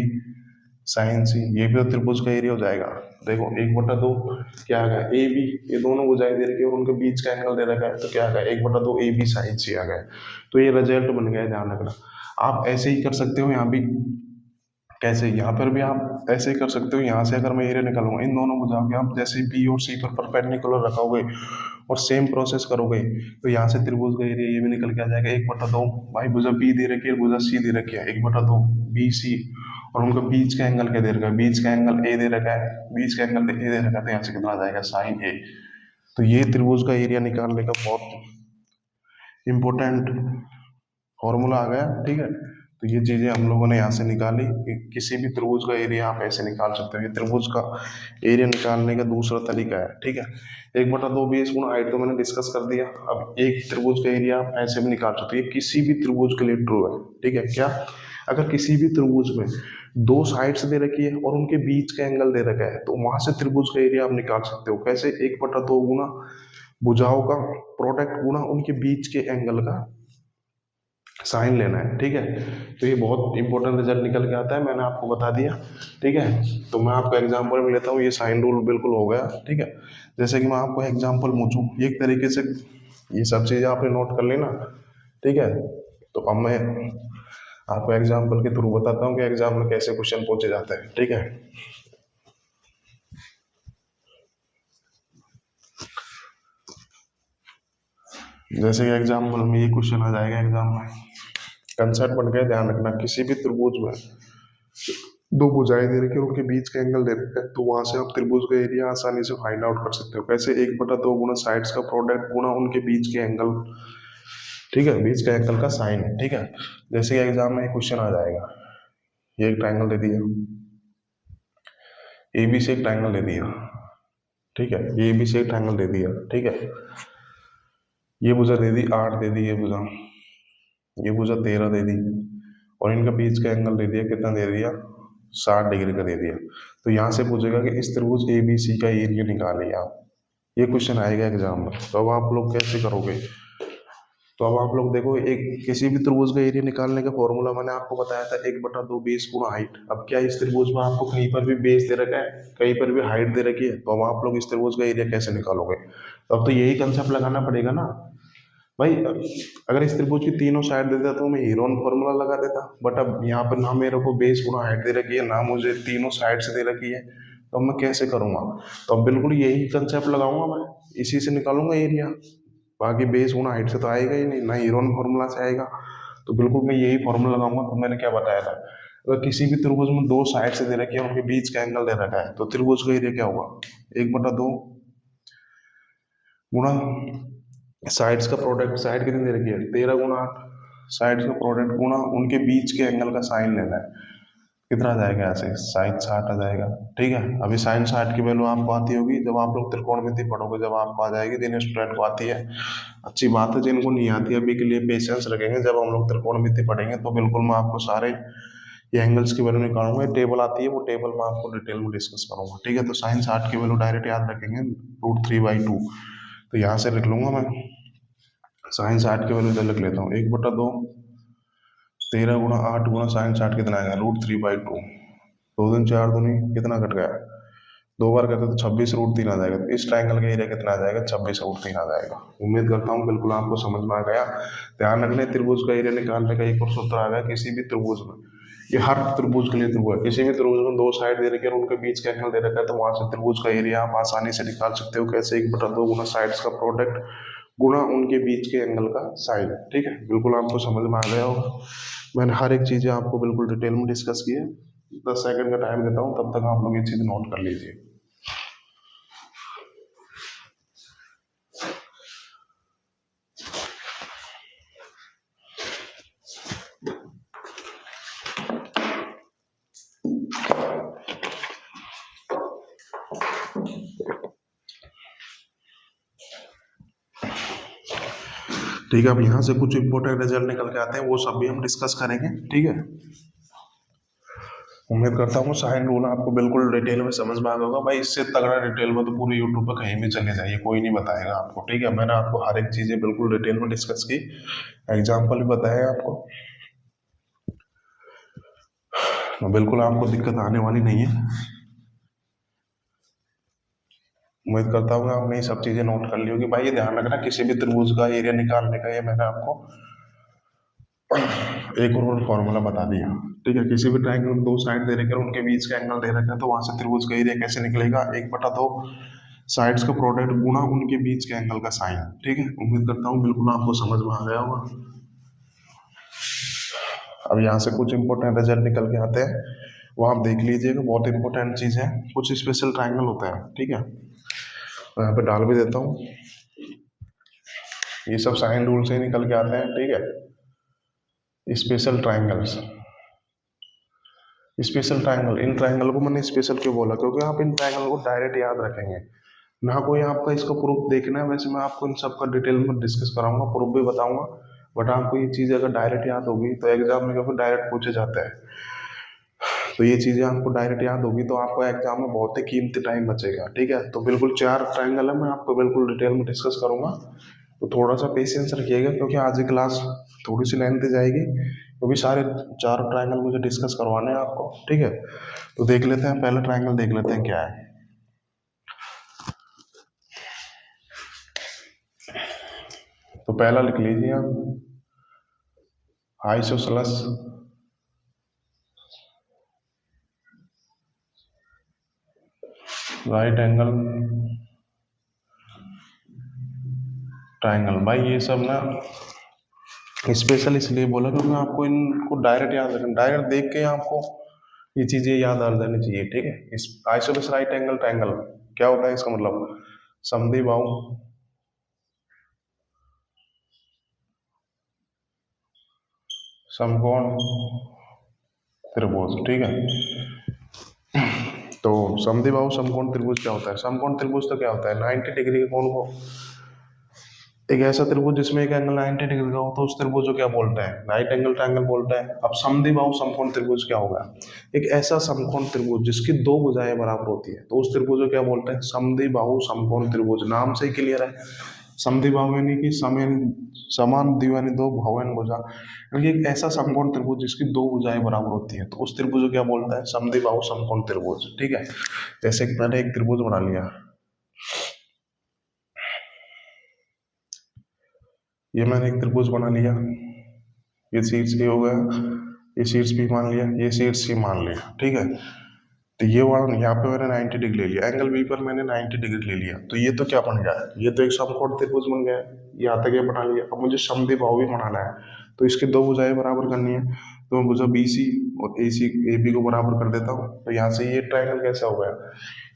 साइन c, ये भी तो त्रिभुज का एरिया हो जाएगा। देखो 1/2 क्या आ गया, ab, ये दोनों भुजाएं दे रखी है और उनके बीच का एंगल दे रखा है, तो क्या आ गया, 1/2 ab साइन c आ गया। तो ये रिजल्ट बन गया, ध्यान रखना। आप ऐसे ही कर सकते हो यहाँ भी, कैसे, यहाँ पर भी आप ऐसे ही कर सकते हो। यहाँ से अगर मैं एरिया निकालूंगा, इन दोनों भुजाओं के आप जैसे बी और सी पर परपेंडिकुलर रखोगे और सेम प्रोसेस करोगे, तो यहाँ से त्रिभुज का एरिया ये भी निकल के आ जाएगा, 1/2 भाई भुजा बी दे रखी है, भुजा सी दे रखी है, 1/2 बी सी, और उनका बीच का एंगल क्या दे रखा है, बीच का एंगल ए दे रखा है, बीच का एंगल ए दे रखा है, तो यहाँ से कितना आ जाएगा, साइन ए। तो ये त्रिभुज का एरिया निकालने का बहुत इंपॉर्टेंट फॉर्मूला आ गया। ठीक है, तो ये चीजें हम लोगों ने यहाँ से निकाली कि किसी भी त्रिभुज का एरिया आप ऐसे निकाल सकते हो। ये त्रिभुज का एरिया निकालने का दूसरा तरीका है। ठीक है, 1/2 बेस गुणा हाइट तो मैंने डिस्कस कर दिया। अब एक त्रिभुज का एरिया आप ऐसे भी निकाल सकते हो, ये किसी भी त्रिभुज के लिए ट्रू है। ठीक है, क्या, अगर किसी भी त्रिभुज में दो साइड्स दे रखी है और उनके बीच का एंगल दे रखा है, तो वहां से त्रिभुज का एरिया आप निकाल सकते हो। कैसे, 1/2 गुना भुजाओं का प्रोडक्ट गुना उनके बीच के एंगल का साइन लेना है। ठीक है, तो ये बहुत इंपॉर्टेंट रिजल्ट निकल के आता है, मैंने आपको बता दिया। ठीक है, तो मैं आपको एग्जांपल में लेता हूँ, ये साइन रूल बिल्कुल हो गया। ठीक है, जैसे कि मैं आपको एग्जांपल पूछूं, एक तरीके से ये सब चीज़ें आपने नोट कर ली ना। ठीक है, तो अब मैं आपको एग्जाम्पल के थ्रू बताता हूँ कि एग्जाम में कैसे क्वेश्चन पूछे जाते हैं। ठीक है, जैसे कि एग्जाम्पल में ये क्वेश्चन आ जाएगा एग्जाम में, कंसेप्ट बन गया, ध्यान रखना, किसी भी त्रिभुज में दो भुजाएं दे रखी है और उनके बीच का एंगल दे रखा है, तो वहां से आप त्रिभुज का एरिया आसानी से फाइंड आउट कर सकते हो। कैसे, 1/2 गुना साइड्स का प्रोडक्ट गुना उनके बीच के एंगल। ठीक है, बीच का एंगल का साइन। ठीक है, जैसे कि एग्जाम में क्वेश्चन आ जाएगा, ये एक ट्रायंगल दे दिया, ए बी से एक ट्रायंगल दे दिया। ठीक है, ए बी से एक ट्रायंगल दे दिया। ठीक है, ये भुजा दे दी 8 दे दी, ये भुजा 13 दे दी, और इनका बीच का एंगल दे दिया, कितना दे दिया, 60 डिग्री का दे दिया। तो यहाँ से पूछेगा कि इस त्रिभुज ए बी सी का एरिया निकालिए आप, ये क्वेश्चन आएगा एग्जाम में। तो अब आप लोग कैसे करोगे, तो अब आप लोग देखो, एक किसी भी त्रिभुज का एरिया निकालने का फॉर्मूला मैंने आपको बताया था, 1/2 बेस गुणा हाइट। अब क्या इस त्रिभुज में आपको कहीं पर भी बेस दे रखा है, कहीं पर भी हाइट दे रखी है, तो अब आप लोग इस त्रिभुज का एरिया कैसे निकालोगे, तो अब तो यही कंसेप्ट लगाना पड़ेगा ना भाई। अगर इस त्रिभुज की तीनों साइड दे देता तो मैं हीरोन फॉर्मूला लगा देता, बट अब यहाँ पर ना मेरे को बेस गुणा हाइट दे रखी है, ना मुझे तीनों साइड से दे रखी है, तो अब मैं कैसे करूंगा, तो अब बिल्कुल यही कंसेप्ट लगाऊंगा मैं, इसी से निकालूंगा एरिया। बाकी बेस गुणा हाइट से तो आएगा ही नहीं, ना हीरोन फॉर्मूला से आएगा, तो बिल्कुल मैं यही फॉर्मूला लगाऊंगा। तो मैंने क्या बताया था, अगर किसी भी त्रिभुज में दो साइड से दे रखी है, उनके बीच का एंगल दे रखा है, तो त्रिभुज का एरिया क्या होगा, 1/2 गुणा साइड्स का प्रोडक्ट, साइड कितनी दे रखी है, 13 गुणा 8, साइड्स का प्रोडक्ट गुणा उनके बीच के एंगल का साइन लेना है, कितना आ जाएगा, ऐसे साइन 60 आ जाएगा। ठीक है, अभी साइन 60 की वैल्यू आपको आती होगी, जब आप लोग त्रिकोणमिति पढ़ोगे जब आपको आ जाएगी, जिन स्टूडेंट को आती है अच्छी बात है, जिनको नहीं आती अभी के लिए पेशेंस रखेंगे, जब हम लोग त्रिकोणमिति पढ़ेंगे तो बिल्कुल मैं आपको सारे ये एंगल्स की वैल्यू निकालूंगा, टेबल आती है, वो टेबल मैं आपको डिटेल में डिस्कस करूंगा। ठीक है, तो साइन 60 की वैल्यू डायरेक्ट याद रखेंगे, √3/2, तो यहाँ से लिख लूंगा मैं, साइन 60 की वैल्यू लिख लेता हूँ, 1/2 13 गुणा 8 गुणा साइन 60 कितना आएगा, √3/2, 2 दूनी 4 दूनी कितना कट गया, 2 बार करते तो 26 √3 आ जाएगा। तो इस ट्रायंगल का एरिया कितना आ जाएगा? 26 √3 आ जाएगा। उम्मीद करता हूँ बिल्कुल आपको समझ में आ गया। ध्यान रखने, त्रिभुज का एरिया निकालने का एक और सूत्र आ गया किसी भी त्रिभुज में। ये हर त्रिभुज के लिए त्रिभुज है। किसी भी त्रिभुज में 2 साइड दे रखे और उनके बीच का एंगल दे रखा है, तो वहां से त्रिभुज का एरिया आप आसानी से निकाल सकते हो। कैसे? 1/2 गुना साइड्स का प्रोडक्ट गुणा उनके बीच के एंगल का साइन। ठीक है, बिल्कुल आपको समझ में आ गया होगा। मैंने हर एक चीजें आपको बिल्कुल डिटेल में डिस्कस की है। 10 सेकंड का टाइम देता हूँ, तब तक आप लोग ये चीज नोट कर लीजिए। ठीक है, अब यहाँ से कुछ इंपॉर्टेंट रिजल्ट निकल के आते हैं, वो सब भी हम डिस्कस करेंगे। ठीक है, उम्मीद करता हूँ साइन रूल आपको बिल्कुल डिटेल में समझ में आ गया होगा। भाई इससे तगड़ा डिटेल में तो पूरे यूट्यूब पर कहीं भी चले जाइए, कोई नहीं बताएगा आपको। ठीक है, मैंने आपको हर एक चीजें बिल्कुल डिटेल में डिस्कस की, एग्जाम्पल भी बताया आपको, तो बिल्कुल आपको दिक्कत आने वाली नहीं है। उम्मीद करता हूँ आपने ये सब चीजें नोट कर ली होगी। भाई ये ध्यान रखना, किसी भी त्रिभुज का एरिया निकालने का ये मैंने आपको एक और फॉर्मूला बता दिया। ठीक है, किसी भी ट्रायंगल में 2 साइड दे रखे और उनके बीच का एंगल दे रखा है, तो वहां से त्रिभुज का एरिया कैसे निकलेगा? 1/2 साइड्स का प्रोडक्ट गुणा उनके बीच के एंगल का साइन। ठीक है, उम्मीद करता हूँ बिल्कुल आपको समझ में आ गया होगा। अब यहाँ से कुछ इंपॉर्टेंट रिजल्ट निकल के आते हैं, वो आप देख लीजिएगा, बहुत इंपॉर्टेंट चीज है। कुछ स्पेशल ट्रायंगल होता है। ठीक है, यहाँ पे डाल भी देता हूँ, ये सब साइन रूल से ही निकल के आते हैं। ठीक है, special triangles, special triangle, in triangle को मैंने स्पेशल क्यों बोला? क्योंकि आप इन ट्रायंगल को डायरेक्ट याद रखेंगे, ना कोई आपका इसका प्रूफ देखना है। वैसे मैं आपको इन सब का डिटेल में डिस्कस कराऊंगा, प्रूफ भी बताऊंगा, बट आपको ये चीज़ अगर डायरेक्ट याद होगी तो एग्जाम में कभी डायरेक्ट पूछे जाता है। तो ये चीज़ें आपको डायरेक्ट याद होगी तो आपको एग्जाम में बहुत ही कीमती टाइम बचेगा। ठीक है, तो बिल्कुल 4 ट्रायंगल है, मैं आपको बिल्कुल डिटेल में डिस्कस करूंगा, तो थोड़ा सा पेशेंस रखिएगा, क्योंकि आज की क्लास थोड़ी सी लेंथ जाएगी, क्योंकि सारे 4 ट्रायंगल मुझे डिस्कस करवाने हैं आपको। ठीक है, तो देख लेते हैं, पहला ट्रायंगल देख लेते हैं क्या है। तो पहला लिख लीजिए आप, आइसोसेलेस राइट एंगल ट्रायंगल। भाई ये सब ना स्पेशल इसलिए बोला क्योंकि आपको इनको डायरेक्ट याद रखना, डायरेक्ट देख के आपको ये चीजें याद आ जानी चाहिए। ठीक है, इस आइसोसेलेस राइट एंगल ट्रायंगल क्या होता है? इसका मतलब समद्विबाहु समकोण त्रिभुज। ठीक है, तो समद्विबाहु समकोण त्रिभुज क्या होता है? समकोण त्रिभुज तो क्या होता है? 90 डिग्री के कोण को, एक ऐसा त्रिभुज जिसमें एक एंगल 90 डिग्री का हो, तो उस त्रिभुज को क्या बोलते हैं? राइट एंगल ट्रायंगल बोलते हैं। अब समद्विबाहु समकोण त्रिभुज क्या होगा? एक ऐसा समकोण त्रिभुज जिसकी 2 भुजाएं बराबर होती है, तो उस त्रिभुज को क्या बोलते हैं? समद्विबाहु समकोण त्रिभुज। नाम से ही क्लियर है, समद्विबाहु यानी कि समान द्विबाहु 2 भुवन भुजा, यानी कि एक ऐसा समकोण त्रिभुज जिसकी 2 भुजाएं बराबर होती है, तो उस त्रिभुज को क्या बोलता है? समद्विबाहु समकोण त्रिभुज। ठीक है, जैसे कि मैंने एक त्रिभुज बना लिया, ये मैंने एक त्रिभुज बना लिया, ये शीर्ष ए हो गया, ये शीर्ष बी मान लिया, ये शीर्ष सी मान लिया। ठीक है, तो ये वाला यहाँ पे मैंने 90 डिग्री ले लिया, एंगल बी पर मैंने 90 डिग्री ले लिया, तो ये तो क्या बन गया? ये तो एक समकोण त्रिभुज बन गया। यहाँ तक ये बना लिया। अब मुझे समद्विबाहु भी बनाना है, तो इसकी 2 भुजाएं बराबर करनी है, तो मैं भुजा बी सी और ए बी को बराबर कर देता हूँ। तो यहाँ से ये ट्रायंगल कैसा हो गया?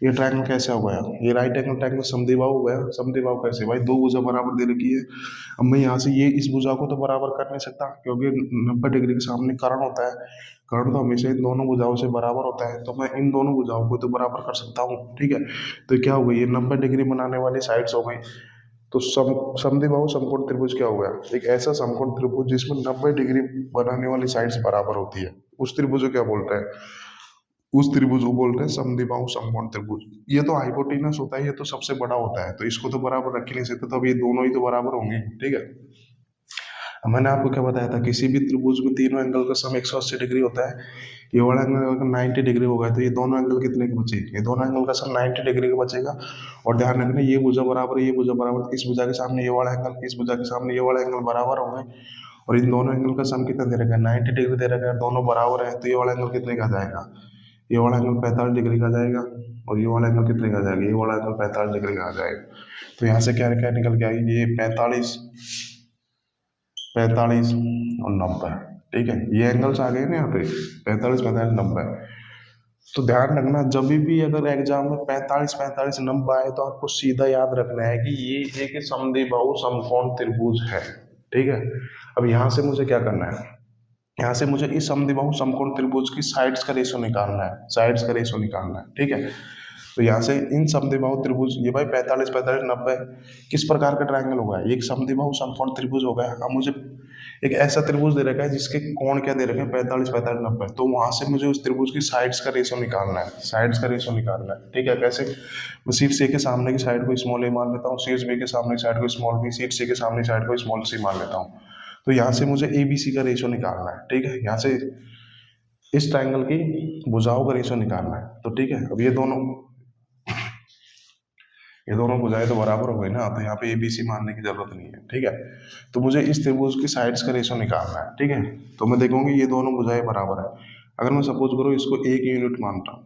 ये ट्रायंगल कैसे हो गया? ये राइट एंगल ट्रायंगल समद्विबाहु हो गया। समद्विबाहु कैसे? भाई 2 भुजा बराबर दे रखी है। अब मैं यहाँ से ये इस भुजा को तो बराबर कर नहीं सकता, क्योंकि 90 डिग्री के सामने कर्ण होता है, कर्ण तो हमेशा इन दोनों भुजाओं से बराबर होता है, तो मैं इन दोनों भुजाओं को तो बराबर कर सकता हूँ। ठीक है, तो क्या हो गई? ये 90 डिग्री बनाने वाली साइड्स हो गई। तो समद्विबाहु समकोण त्रिभुज क्या हो गया? एक ऐसा समकोण त्रिभुज जिसमें 90 डिग्री बनाने वाली साइड्स बराबर होती है, उस त्रिभुज को क्या बोलते हैं? उस त्रिभुज को बोलते हैं समद्विबाहु समकोण त्रिभुज। ये तो हाइपोटेनस होता है, ये तो सबसे बड़ा होता है, तो इसको तो बराबर रख ही नहीं सकते, तो अब ये दोनों ही तो बराबर होंगे। ठीक है, मैंने आपको क्या बताया था, किसी भी त्रिभुज में तीनों एंगल का सम 180 डिग्री होता है। ये वाला एंगल अगर 90 डिग्री होगा तो ये दोनों एंगल कितने के बचे, ये दोनों एंगल का सम 90 डिग्री का बचेगा। और ध्यान रखना ये भुजा बराबर है, ये भुजा बराबर, इस भुजा के सामने ये वाला एंगल, इस भुजा के सामने ये वाला एंगल बराबर होंगे। और इन दोनों एंगल का सम कितना दे रखा है, 90 डिग्री दे रखा है, दोनों बराबर है, तो ये वाला एंगल कितने का आ जाएगा, ये वाला एंगल 45 डिग्री का आ जाएगा। और ये वाला एंगल कितने का आ जाएगा, ये वाला एंगल 45 डिग्री का आ जाएगा। तो यहाँ से क्या क्या निकल के आएगी, ये 45, 45 और 90। ठीक है, ये एंगल्स आ गए ना यहाँ पे, 45, 45, 90। तो ध्यान रखना, जब भी अगर एग्जाम में 45, 45, 90 आए तो आपको सीधा याद रखना है कि ये एक समद्विबाहु समकोण त्रिभुज है। ठीक है, अब यहाँ से मुझे क्या करना है, यहाँ से मुझे इस समद्विबाहु समकोण त्रिभुज की साइड्स का रेशो निकालना है, साइड्स का रेशो निकालना है। ठीक है, तो यहाँ से इन समद्विबाहु त्रिभुज, ये भाई 45, 45, 90 किस प्रकार का ट्रायंगल होगा, एक समद्विबाहु समकोण त्रिभुज होगा। अब मुझे एक ऐसा त्रिभुज दे रखा है जिसके कोण क्या दे रखे हैं, 45, 45, 90। तो वहां से मुझे उस त्रिभुज की साइड्स का रेशो निकालना है, साइड्स का रेशो निकालना है। ठीक है, कैसे, मैं शीर्ष ए के सामने की साइड को स्मॉल ए मान लेता हूँ, शीर्ष बी के सामने की साइड को स्मॉल बी, शीर्ष सी के सामने की साइड को स्मॉल सी मान लेता हूँ। तो यहाँ से मुझे ए बी सी का रेशो निकालना है। ठीक है, यहाँ से इस ट्रायंगल की भुजाओं का रेशो निकालना है। तो ठीक है, अब ये दोनों भुजाएं तो बराबर हो गई ना, तो यहाँ पे ए बी सी मानने की जरूरत नहीं है। ठीक है, तो मुझे इस त्रिभुज की साइड्स का रेशो निकालना है। ठीक है, तो मैं देखूंगी ये दोनों भुजाएं बराबर है। अगर मैं सपोज करूँ इसको 1 यूनिट मानता हूँ,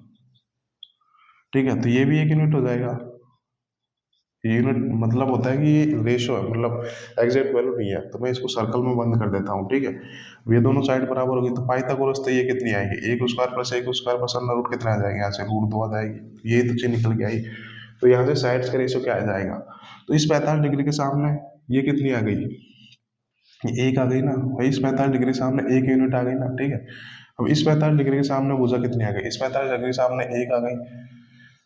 ठीक है, तो ये भी 1 यूनिट हो जाएगा। यूनिट मतलब होता है कि ये रेशो है, मतलब एग्जैक्ट वैल्यू नहीं है। तो मैं इसको सर्कल में बंद कर देता हूँ। ठीक है, अब ये दोनों साइड बराबर होगी, तो पाइथागोरस से ये कितनी आएगी, 1 square plus 1 square plus under root कितना आ जाएगा, यहाँ से √2 आ जाएगी। ये तो चीज निकल के आई। तो यहाँ से साइड्स का रेशो क्या आ जाएगा, तो इस 45 डिग्री के सामने ये कितनी आ गई, ये 1 आ गई ना भाई, इस 45 डिग्री के सामने 1 यूनिट आ गई ना। ठीक है, अब इस 45 डिग्री के सामने भुजा कितनी आ गई, इस 45 डिग्री के सामने 1 आ गई।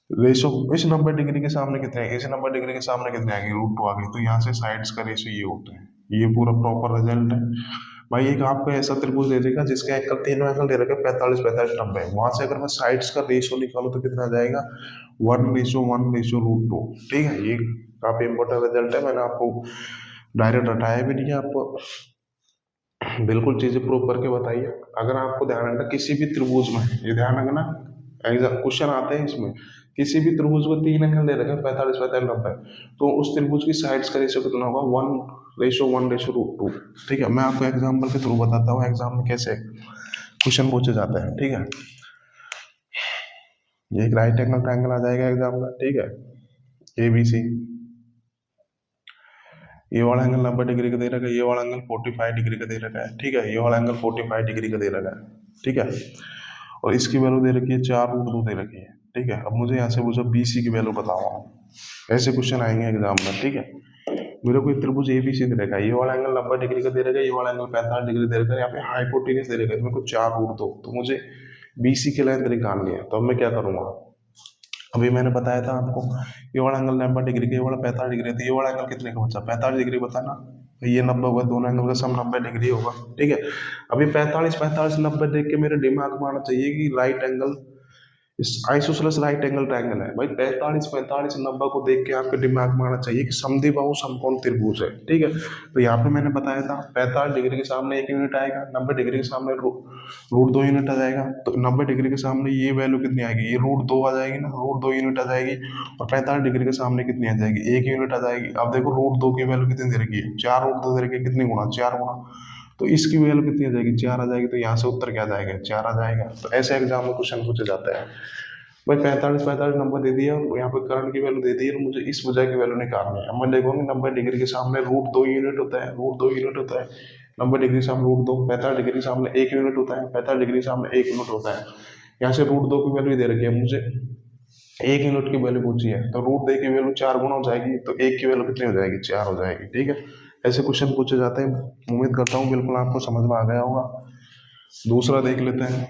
रेशो इस 90 डिग्री के सामने कितने आएंगे, इस 90 डिग्री के सामने कितने आएंगे, √2 आ गई। तो यहाँ से साइड्स का रेशो ये होता है, ये पूरा प्रॉपर रिजल्ट है। भाई एक आपको ऐसा त्रिभुज दे देगा जिसके एंगल, तीनों एंगल दे रखे 45, 45, 90, वहां से अगर मैं साइड्स का रेशो निकालू तो कितना आ जाएगा, 1:1:√2। ठीक है, ये काफी इंपॉर्टेंट रिजल्ट है, मैंने आपको डायरेक्ट रटाया भी नहीं है, आपको बिल्कुल चीजें प्रूव करके बताइए। अगर आपको ध्यान रखना किसी भी त्रिभुज में, ये ध्यान रखना, एग्जाम क्वेश्चन आते हैं इसमें, किसी भी त्रिभुज को 3 एंगल दे रखे हैं 45, 45, 90, तो उस त्रिभुज की साइड्स का रेशो कितना होगा, 1:1:√2। ठीक है, मैं आपको एग्जाम्पल के थ्रू बताता हूँ एग्जाम में कैसे क्वेश्चन पूछे जाते हैं। ठीक है, ये एक राइट एंगल ट्रायंगल आ जाएगा एग्जाम में। ठीक है, ए बी सी, ये वाला एंगल 90 डिग्री का दे रखा है, ये वाला एंगल 45 डिग्री का दे रखा है। ठीक है, ये वाला एंगल 45 डिग्री का दे रखा है। ठीक है, और इसकी वैल्यू दे रखी है 4√2 दे रखी है। ठीक है, अब मुझे यहाँ से पूछो बी सी की वैल्यू बताओ, ऐसे क्वेश्चन आएंगे एग्जाम में। ठीक है, मेरे को एक त्रिभुज ए बी सी दे रखा है, ये वाला एंगल 90 डिग्री का दे रखा है, ये वाला एंगल 45 डिग्री दे रखा है, यहाँ पे हाइपोटेन्यूज दे रखा है, मेरे को 4√2, तो मुझे बी सी की लेंथ निकालनी है। तो अब मैं क्या करूंगा, अभी मैंने बताया था आपको, ये वाला एंगल 90 डिग्री का, ये वाला 45 डिग्री है, तो ये वाला एंगल कितने का बचा, 45 डिग्री बताना। तो ये 90 होगा, दोनों एंगल का सम 90 डिग्री होगा। ठीक है, अभी 45, 45, 90 देख के मेरे दिमाग में आना चाहिए कि राइट एंगल, इस आइसोसेलेस राइट एंगल ट्रायंगल है भाई। 45, 45, 90 को देख के आपके दिमाग में आना चाहिए कि समद्विबाहु समकोण त्रिभुज है। ठीक है, तो यहाँ पे मैंने बताया था 45 डिग्री के सामने 1 यूनिट आएगा, 90 डिग्री के सामने √2 यूनिट आ जाएगा। तो 90 डिग्री के सामने ये वैल्यू कितनी आएगी, ये √2 आ जाएगी ना, √2 यूनिट आ जाएगी। और 45 डिग्री के सामने कितनी आ जाएगी, 1 यूनिट आ जाएगी। अब देखो √2 की वैल्यू कितनी दे रखी है, 4√2 दे रखी है, कितनी गुना, 4 गुना। तो इसकी वैल्यू कितनी आ जाएगी, 4 आ जाएगी। तो यहाँ से उत्तर क्या आ जाएगा, 4 आ जाएगा। तो ऐसे एग्जाम में क्वेश्चन पूछे जाता है भाई। 45, 45 नंबर दे दिया, यहाँ पे करंट की वैल्यू दे दी है, मुझे इस वजह की वैल्यू निकालनी है। अब मैं देखूंगी 90 डिग्री के सामने √2 यूनिट होता है, √2 यूनिट होता है। 90 डिग्री के सामने √2, 45 डिग्री के सामने 1 यूनिट होता है, 45 डिग्री के सामने 1 यूनिट होता है। यहाँ से √2 की वैल्यू दे रखी है, मुझे 1 यूनिट की वैल्यू पूछी है, तो √2 की वैल्यू 4 गुना हो जाएगी, तो 1 की वैल्यू कितनी हो जाएगी, 4 हो जाएगी। ठीक है, ऐसे क्वेश्चन पूछे जाते हैं। उम्मीद करता हूँ बिल्कुल आपको समझ में आ गया होगा। दूसरा देख लेते हैं।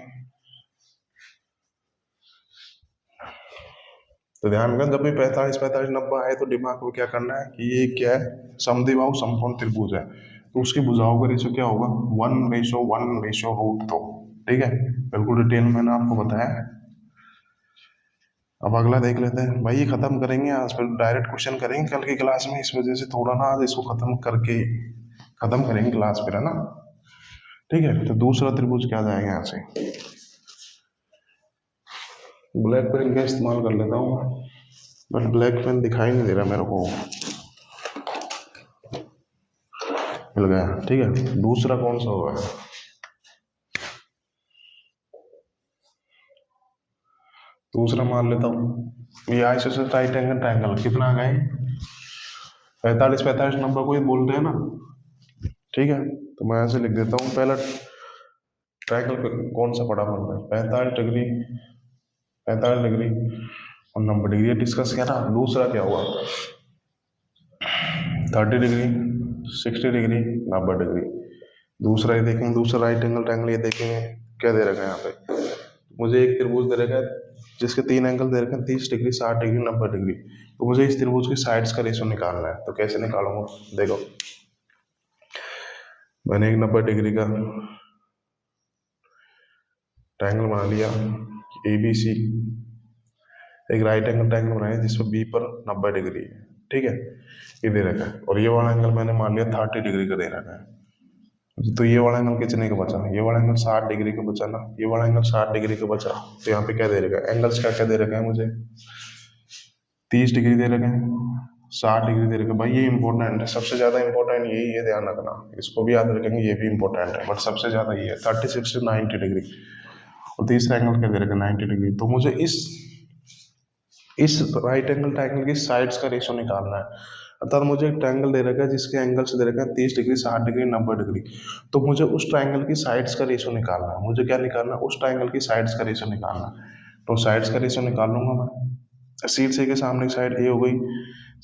तो ध्यान रखना, जब भी 45, 45, 90 आए तो दिमाग को क्या करना है कि ये क्या है, समद्विबाहु समकोण त्रिभुज है, तो उसकी भुजाओं का रेशो क्या होगा, 1:1:√2। ठीक है, बिल्कुल डिटेल मैंने आपको बताया है। अब अगला देख लेते हैं भाई, ये खत्म करेंगे आज, फिर डायरेक्ट क्वेश्चन करेंगे कल की क्लास में, इस वजह से थोड़ा ना आज इसको खत्म करके खत्म करेंगे क्लास फिर, है ना। ठीक है, तो दूसरा त्रिभुज क्या जाएगा यहाँ से, ब्लैक पेन का इस्तेमाल कर लेता हूँ, बट ब्लैक पेन दिखाई नहीं दे रहा मेरे को, मिल गया। ठीक है, दूसरा कौन सा होगा, दूसरा मान लेता हूँ ये आइसोसेलेस राइट एंगल ट्रायंगल कितना आ गए 45 नंबर को ही बोल रहे हैं ना। ठीक है, तो मैं ऐसे लिख देता हूँ, पहला ट्रायंगल कौन सा पड़ा मन में, 45 डिग्री, 45 डिग्री और 90 डिग्री डिस्कस किया ना। दूसरा क्या हुआ, 30 डिग्री, 60 डिग्री, 90 डिग्री। दूसरा ये देखेंगे, दूसरा राइट एंगल ट्रायंगल ये देखेंगे, क्या दे रखा है यहाँ पे, मुझे एक त्रिभुज दे रखा है जिसके 3 एंगल दे रखे हैं, 30 डिग्री, 60 डिग्री, 90 डिग्री। तो मुझे इस त्रिभुज की साइड्स का रेशो निकालना है, तो कैसे निकालूंगा, देखो मैंने एक 90 डिग्री का ट्रायंगल बना लिया ABC, एक राइट एंगल ट्रायंगल बनाया जिसमें B पर 90 डिग्री है। ठीक है, ये दे रखा है, और ये वाला एंगल मैंने मान लिया 30 डिग्री का दे रखा है। तो ये वाला एंगल कितने का बचा, ये वाला एंगल 60 डिग्री का बचा ना, ये वाला एंगल 60 डिग्री का बचा। तो यहाँ पे क्या दे रखा है, एंगल्स क्या क्या दे रखा है मुझे, 30 डिग्री दे रखे हैं, 60 डिग्री दे रखे हैं। भाई ये इंपॉर्टेंट है, सबसे ज्यादा इंपॉर्टेंट यही है, ध्यान रखना, इसको भी याद रखेंगे, ये भी इंपॉर्टेंट है, बट सबसे ज्यादा ये है 30, 60, 90 डिग्री। और तीसरा एंगल क्या दे रखा है, 90 डिग्री। तो मुझे इस राइट एंगल ट्रायंगल की साइड्स का रेशो निकालना है। अर्थात मुझे एक ट्रायंगल दे रखा है जिसके एंगल्स दे रखा है 30 डिग्री, 60 डिग्री, 90 डिग्री। तो मुझे उस ट्रायंगल की साइड्स का रेशो निकालना है। मुझे क्या निकालना है, उस ट्रायंगल की साइड्स का रेशो निकालना है। तो साइड्स का रेशो निकाल लूंगा मैं। शीर्ष ए के सामने साइड ए हो गई,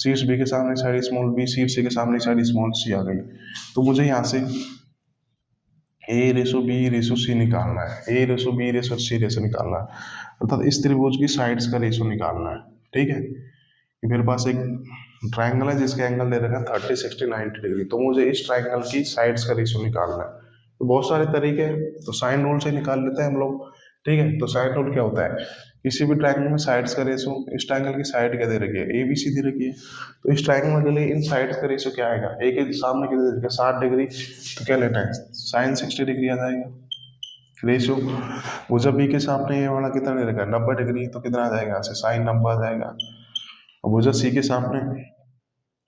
शीर्ष बी के सामने साइड स्मॉल बी, शीर्ष सी के सामने साइड स्मॉल सी आ गई। तो मुझे यहाँ से ए रेशो बी रेशो सी निकालना है, ए रेशो बी रेशो सी रेशो निकालना है, अर्थात इस त्रिभुज की साइड्स का रेशो निकालना है। ठीक है, मेरे पास एक ट्रायंगल है जिसके एंगल दे रखा है 30, 60, 90 डिग्री। तो मुझे इस ट्रायंगल की साइड्स का रेशो निकालना है। तो बहुत सारे तरीके हैं, तो साइन रूल से निकाल लेते हैं हम लोग। ठीक है, तो साइन रूल क्या होता है, किसी भी ट्रायंगल में साइड्स का रेशो, इस ट्रायंगल की साइड क्या दे रखी है, ABC दे रखी है। तो इस ट्रायंगल के लिए इन साइड्स का रेशो क्या आएगा, ए के सामने कितने दे रखा है 60 डिग्री, तो क्या लेना है साइन 60 डिग्री आ जाएगा रेशो। वो जब बी के सामने ये वाला कितना दे रखा है 90 डिग्री, तो कितना आ जाएगा यहाँ से साइन 90 आ जाएगा। और वो जब सी के सामने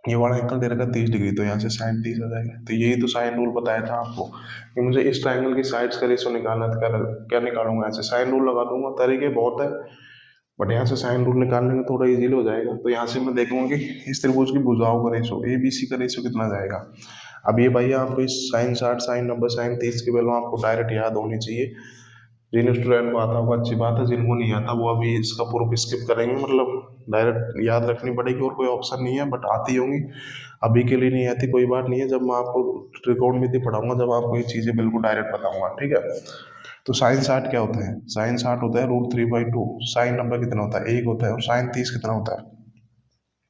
ये वाला एंगल दे रखा है 30 डिग्री, तो यहाँ से साइन 30 आ जाएगा। तो यही तो साइन रूल बताया था आपको कि मुझे इस ट्रायंगल की साइड्स का रेशो निकालना था। क्या निकालूंगा, ऐसे साइन रूल लगा दूंगा, तरीके बहुत है, बट यहाँ से साइन रूल निकालने में थोड़ा इजीली हो जाएगा। तो यहाँ से मैं देखूंगा कि इस त्रिभुज की भुजाओं का रेशो ABC का रेशो कितना जाएगा। अब ये भैया आपको इस साइन 60, साइन 90, साइन 30 की वैल्यू आपको डायरेक्ट याद होनी चाहिए। जिन स्टूडेंट को आता होगा अच्छी बात है, जिनको नहीं आता वो अभी इसका प्रूफ स्किप करेंगे, मतलब डायरेक्ट याद रखनी पड़ेगी और कोई ऑप्शन नहीं है, बट आती होंगी। अभी के लिए नहीं आती कोई बात नहीं है, जब मैं आपको त्रिकोणमिति पढ़ाऊंगा जब आपको ये चीज़ें बिल्कुल डायरेक्ट बताऊंगा। ठीक है, तो साइन 60 क्या होता है, साइन 60 होता है √3/2, साइन 90 कितना होता है 1 होता है, और साइन 30 कितना होता है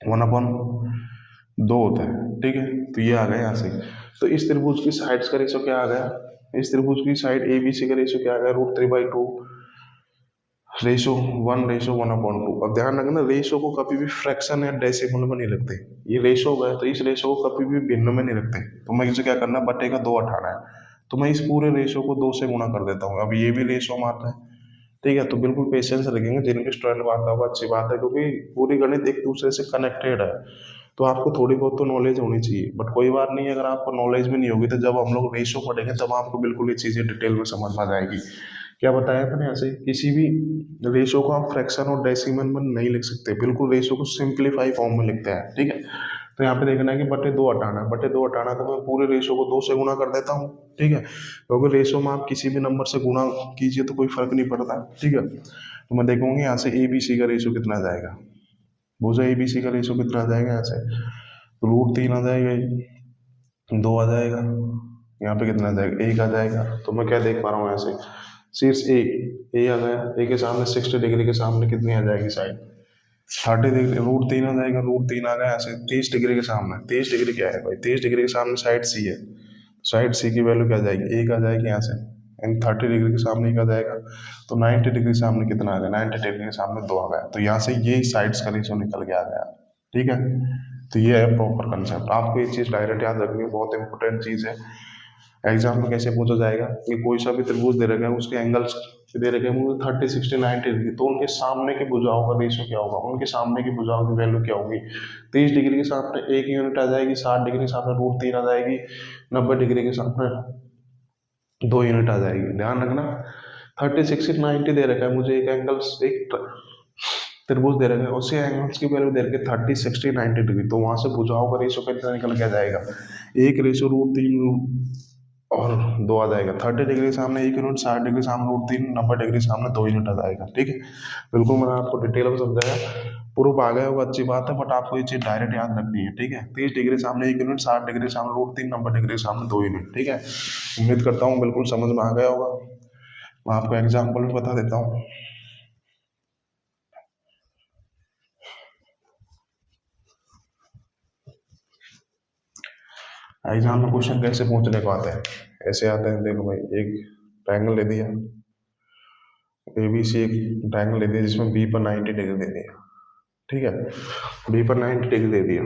1/2 होता है। ठीक है, तो ये आ गया यहाँ से। तो इस त्रिभुज की साइड्स का रेशो क्या आ गया, इस त्रिभुज की साइड ABC का रेशो क्या आ गया √3/2 रेशो 1:1/2। अब ध्यान रखना, रेशो को कभी भी फ्रैक्शन या डेसिमल में नहीं रखते। ये रेशो है तो इस रेशो को कभी भी भिन्न में नहीं रखते। तो मैं इसे क्या करना, बटे का 2 उठाना है, तो मैं इस पूरे रेशो को 2 से गुणा कर देता हूँ। अब ये भी रेशो मारना है। ठीक है, तो बिल्कुल पेशेंस रखेंगे, जिनके स्टूडेंट को आता होगा अच्छी बात है, क्योंकि पूरी गणित एक दूसरे से कनेक्टेड है। तो आपको थोड़ी बहुत तो नॉलेज होनी चाहिए, बट कोई बात नहीं, अगर आपको नॉलेज भी नहीं होगी तो जब हम लोग रेशो पढ़ेंगे तब आपको बिल्कुल ये चीज़ें डिटेल में समझ में आ जाएगी। क्या बताया था ना, ऐसे किसी भी रेशो को आप फ्रैक्शन और डेसिमल में नहीं लिख सकते, बिल्कुल रेशो को सिंप्लीफाई फॉर्म में लिखते हैं। ठीक है, तो यहाँ पे देखना है कि बटे 2 हटाना है, बटे 2 हटाना है, तो मैं पूरे रेशो को 2 से गुणा कर देता हूँ। ठीक है, क्योंकि रेशो में आप किसी भी नंबर से गुणा कीजिए तो कोई फर्क नहीं पड़ता। ठीक है, तो मैं देखूंगी यहाँ से ABC का रेशो कितना आ जाएगा, बोझा ABC का रेशो कितना आ जाएगा, यहाँ से √3 आ जाएगा, 2 आ जाएगा, यहाँ पे कितना आ जाएगा 1 आ जाएगा। तो मैं क्या देख पा रहा हूँ, यहाँ से शीर्ष ए आ गया, ए के सामने 60 डिग्री के सामने कितनी आ जाएगी साइड 30 डिग्री, √3 आ जाएगा, √3 आ गया। ऐसे 30 डिग्री के सामने, 30 डिग्री क्या है भाई, 30 डिग्री के सामने साइड C है, साइड C की वैल्यू क्या आ जाएगी 1 आ जाएगी यहाँ से, एंड 30 डिग्री के सामने 1 आ जाएगा। तो 90 डिग्री सामने कितना आ गया, 90 डिग्री के सामने 2 आ गया। तो यहाँ से ये साइड्स का रेशो निकल के आ गया। ठीक है, तो ये है प्रॉपर कंसेप्ट। आपको ये चीज़ डायरेक्ट याद रखनी है, बहुत इंपॉर्टेंट चीज़ है। एग्जाम में कैसे पूछा जाएगा कि कोई सा भी त्रिभुज दे रखा है, उसके एंगल्स दे रखे हैं मुझे 30, 60, 90 डिग्री, तो उनके सामने की भुजाओं का रेशियो क्या होगा, उनके सामने की भुजाओं की वैल्यू क्या होगी। 30 डिग्री के सामने 1 यूनिट आ जाएगी, 60 डिग्री के सामने √3 आ जाएगी, 90 डिग्री के सामने 2 यूनिट आ जाएगी। ध्यान रखना 30, 60, 90 दे रखा है मुझे, एक एंगल्स एक त्रिभुज दे रखा है, उसी एंगल्स की वैल्यू दे रखी है 30, 60, 90 डिग्री, तो वहां से भुजाओं का रेशियो कितना निकल के आ जाएगा, एक रेशियो √3 और 2 आ जाएगा। 30 डिग्री के सामने 1 यूनिट, 60 डिग्री सामने √3, 90 डिग्री सामने 2 यूनिट आ जाएगा। ठीक है, बिल्कुल मैंने आपको डिटेल में समझाया, प्रूफ आ गया होगा, अच्छी बात है, बट आपको ये चीज डायरेक्ट याद रखनी है। ठीक है, 30 डिग्री सामने 1 यूनिट, 60 डिग्री सामने √3, 90 डिग्री सामने 2 यूनिट। ठीक है, उम्मीद करता हूँ बिल्कुल समझ में आ गया होगा। मैं आपको एग्जाम्पल भी बता देता हूँ। एग्जाम में क्वेश्चन कैसे पूछने को आते हैं, ऐसे आते हैं। देखो भाई, एक ट्रायंगल ले दिया ABC, एक ट्रायंगल ले दिया जिसमें B पर 90 डिग्री दे दिया। ठीक है, B पर 90 डिग्री दे दिया,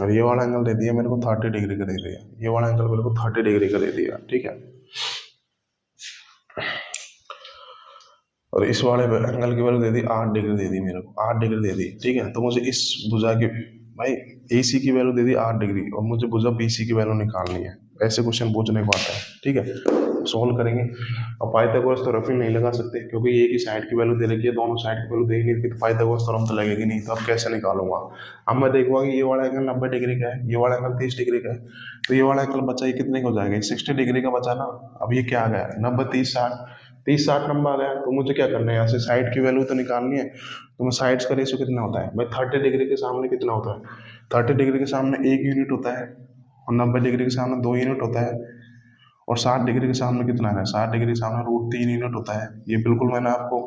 और ये वाला एंगल दे दिया मेरे को 30 डिग्री का दे दिया, ये वाला एंगल मेरे को 30 डिग्री का दे दिया। ठीक है, और इस वाले एंगल की वैल्यू दे दी 8 डिग्री दे दी मेरे को, 8 डिग्री दे दी। ठीक है, तो मुझे इस भुजा की, भाई AC की वैल्यू दे दी 8 डिग्री, और मुझे भुजा BC की वैल्यू निकालनी है। ऐसे क्वेश्चन पूछने को आता है। ठीक है, सॉल्व करेंगे। अब पाइथागोरस थ्योरम नहीं लगा सकते, क्योंकि एक ही साइड की वैल्यू दे रखी है, दोनों साइड की वैल्यू दे ही नहीं रखी, तो पाइथागोरस थ्योरम तो लगेगी नहीं। तो अब कैसे निकालूंगा, अब मैं देखूंगा कि ये वाला एंगल 90 डिग्री का है, ये वाला एंगल 30 डिग्री का है, तो ये वाला एंगल बचा, ये कितने का हो जाएगा, 60 डिग्री का बचा ना। अब ये क्या आ गया, 90, 30, 60, 30, 60 नंबर आ गया, तो मुझे क्या करना है, यहाँ से साइड की वैल्यू तो निकालनी है। तो मैं साइड्स का रेशियो कितना होता है भाई, 30 डिग्री के सामने कितना होता है, 30 डिग्री के सामने 1 यूनिट होता है, और 90 डिग्री के सामने 2 यूनिट होता है, और 60 डिग्री के सामने कितना है, 60 डिग्री के सामने √3 यूनिट होता है। ये बिल्कुल मैंने आपको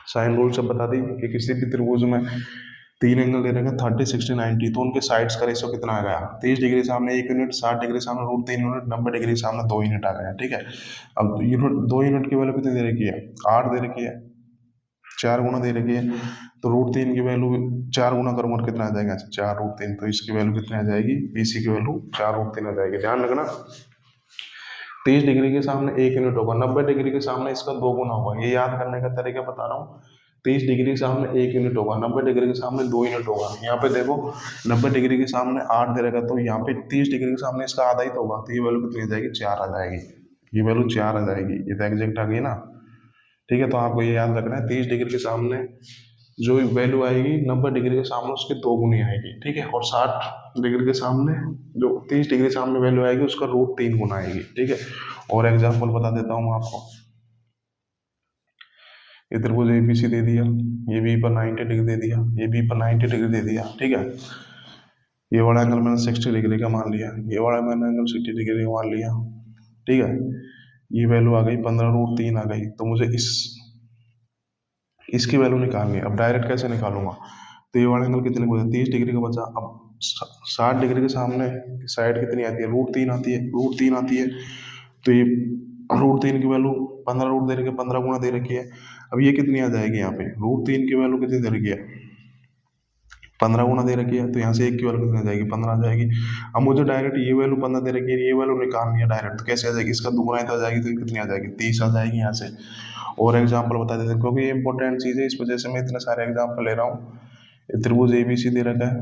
साइन रूल से बता दी कि किसी भी त्रिभुज में 3 एंगल दे रखा 30, 60, 90, तो उनके साइड्स का रेशियो कितना आ गया, 30 डिग्री सामने 1 यूनिट, 60 डिग्री सामने √3 यूनिट, 90 डिग्री सामने 2 यूनिट आ गया। ठीक है, अब यूनिट 2 यूनिट की वैल्यू कितनी दे रखी है, 8 दे रखी है, 4 गुना दे रखी है, तो √3 की वैल्यू 4 गुना करूंगा कितना आ जाएगा, 4√3, तो इसकी वैल्यू कितनी आ जाएगी, BC की वैल्यू 4√3 आ जाएगी। ध्यान रखना 30 डिग्री के सामने 1 यूनिट होगा, 90 डिग्री के सामने इसका 2 गुना होगा, ये याद करने का तरीका बता रहा हूँ। 30 डिग्री के सामने 1 यूनिट होगा, 90 डिग्री के सामने 2 यूनिट होगा। यहाँ पे देखो 90 डिग्री के सामने 8 दे रखा, तो यहाँ पे 30 डिग्री के सामने इसका आधा ही तो होगा, तो ये वैल्यू कितनी आ जाएगी, 4 आ जाएगी। ये वैल्यू 4 आ जाएगी, ये तो एग्जैक्ट आ गई ना। ठीक है, तो आपको ये याद रखना है 30 डिग्री के सामने जो वैल्यू आएगी 90 डिग्री के सामने उसके 2 गुनी आएगी। ठीक है, और 60 डिग्री के सामने जो 30 डिग्री सामने वैल्यू आएगी उसका √3 गुना आएगी। ठीक है, और एग्जाम्पल बता देता हूँ आपको। ये त्रिभुज ABC दे दिया, ये B पर 90 डिग्री दे दिया, ये B पर 90 डिग्री दे दिया। ठीक है, ये वाला एंगल मैंने 60 डिग्री का मान लिया, ये वाला मैंने एंगल 60 डिग्री का मान लिया। ठीक है, ये वैल्यू आ गई 15√3 आ गई, तो मुझे इसकी वैल्यू निकालनी है। अब डायरेक्ट कैसे निकालूंगा, तो ये वाला एंगल कितने का बचा, 30 डिग्री का बचा। अब 60 डिग्री के सामने साइड कितनी आती है, √3 आती है, √3 आती है, तो ये √3 की वैल्यू 15 रूट दे रखी है, 15 गुना दे रखी है। अब ये कितनी आ जाएगी, यहाँ पे √3 की वैल्यू कितनी दे रखी है, 15 गुना दे रखी है, तो यहाँ से एक की वैल्यू कितनी आ जाएगी, 15 आ जाएगी। अब मुझे डायरेक्ट ये वैल्यू 15 दे रखी है, ये वैल्यू निकालनी है डायरेक्ट, तो कैसे आ जाएगी, इसका दुगुना तो आ जाएगी, तो कितनी आ जाएगी, 30 आ जाएगी यहाँ से। और एग्जाम्पल बता देते हैं, क्योंकि ये इंपॉर्टेंट चीज़ है, इस वजह से मैं इतने सारे एग्जाम्पल ले रहा हूँ। त्रिभुज ABC दे रखा है,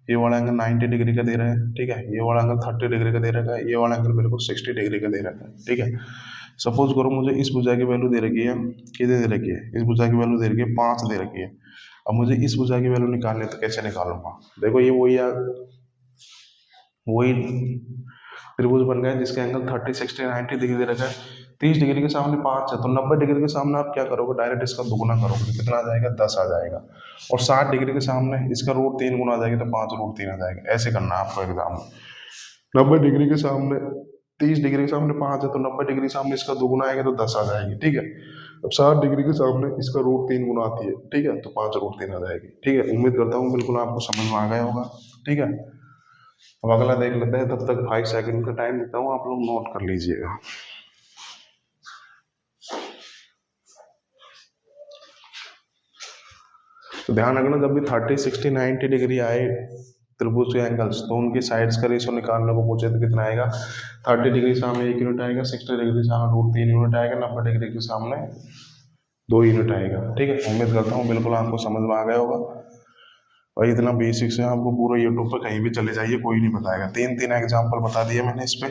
ये वाला एंगल 90 डिग्री का दे रहा है। ठीक है, ये वाला एंगल 30 डिग्री का दे रखा है, ये वाला एंगल मेरे को 60 डिग्री का दे रखा है। ठीक है, सपोज करो मुझे इस भुजा की वैल्यू दे रखी है, कितने दे रखी है, इस भुजा की वैल्यू दे रखी है 5 दे रखी है। अब मुझे इस भुजा की वैल्यू निकालनी है, तो कैसे निकालूंगा, देखो ये वही त्रिभुज बन गया जिसका एंगल 30, 60, 90 डिग्री दे रखा है। 30 डिग्री के सामने 5 है, तो 90 डिग्री के सामने आप क्या करोगे, डायरेक्ट इसका दुगुना करोगे, कितना आ जाएगा, 10 आ जाएगा। और 60 डिग्री के सामने इसका √3 गुना आ जाएगा, तो 5√3 आ जाएगा। ऐसे करना है आपको एग्जाम में। 90 डिग्री के सामने 30 डिग्री के सामने 5 है, तो 90 डिग्री के सामने इसका दुगुना आएगा, तो 10 आ जाएगी। ठीक है, अब 60 डिग्री के सामने इसका √3 गुना आती है। ठीक है, तो 5√3 आ जाएगी। ठीक है, उम्मीद करता हूँ बिल्कुल आपको समझ में आ गया होगा। ठीक है, अब अगला देख लेते हैं, तब तक 5 सेकंड का टाइम देता हूँ, आप लोग नोट कर लीजिएगा। तो ध्यान रखना, जब भी 30, 60, 90 डिग्री आए त्रिभुज के एंगल्स, तो उनकी साइड्स का रेशियो निकालने को पूछे तो कितना आएगा, 30 डिग्री सामने 1 यूनिट आएगा, 60 डिग्री सामने रूट 3 यूनिट आएगा, 90 डिग्री के सामने 2 यूनिट आएगा। ठीक है, उम्मीद करता हूँ बिल्कुल आपको समझ में आ गया होगा। और इतना बेसिक से आपको पूरा यूट्यूब पर कहीं भी चले जाइए कोई नहीं बताएगा। 3 एग्जाम्पल बता दिए मैंने इस पे,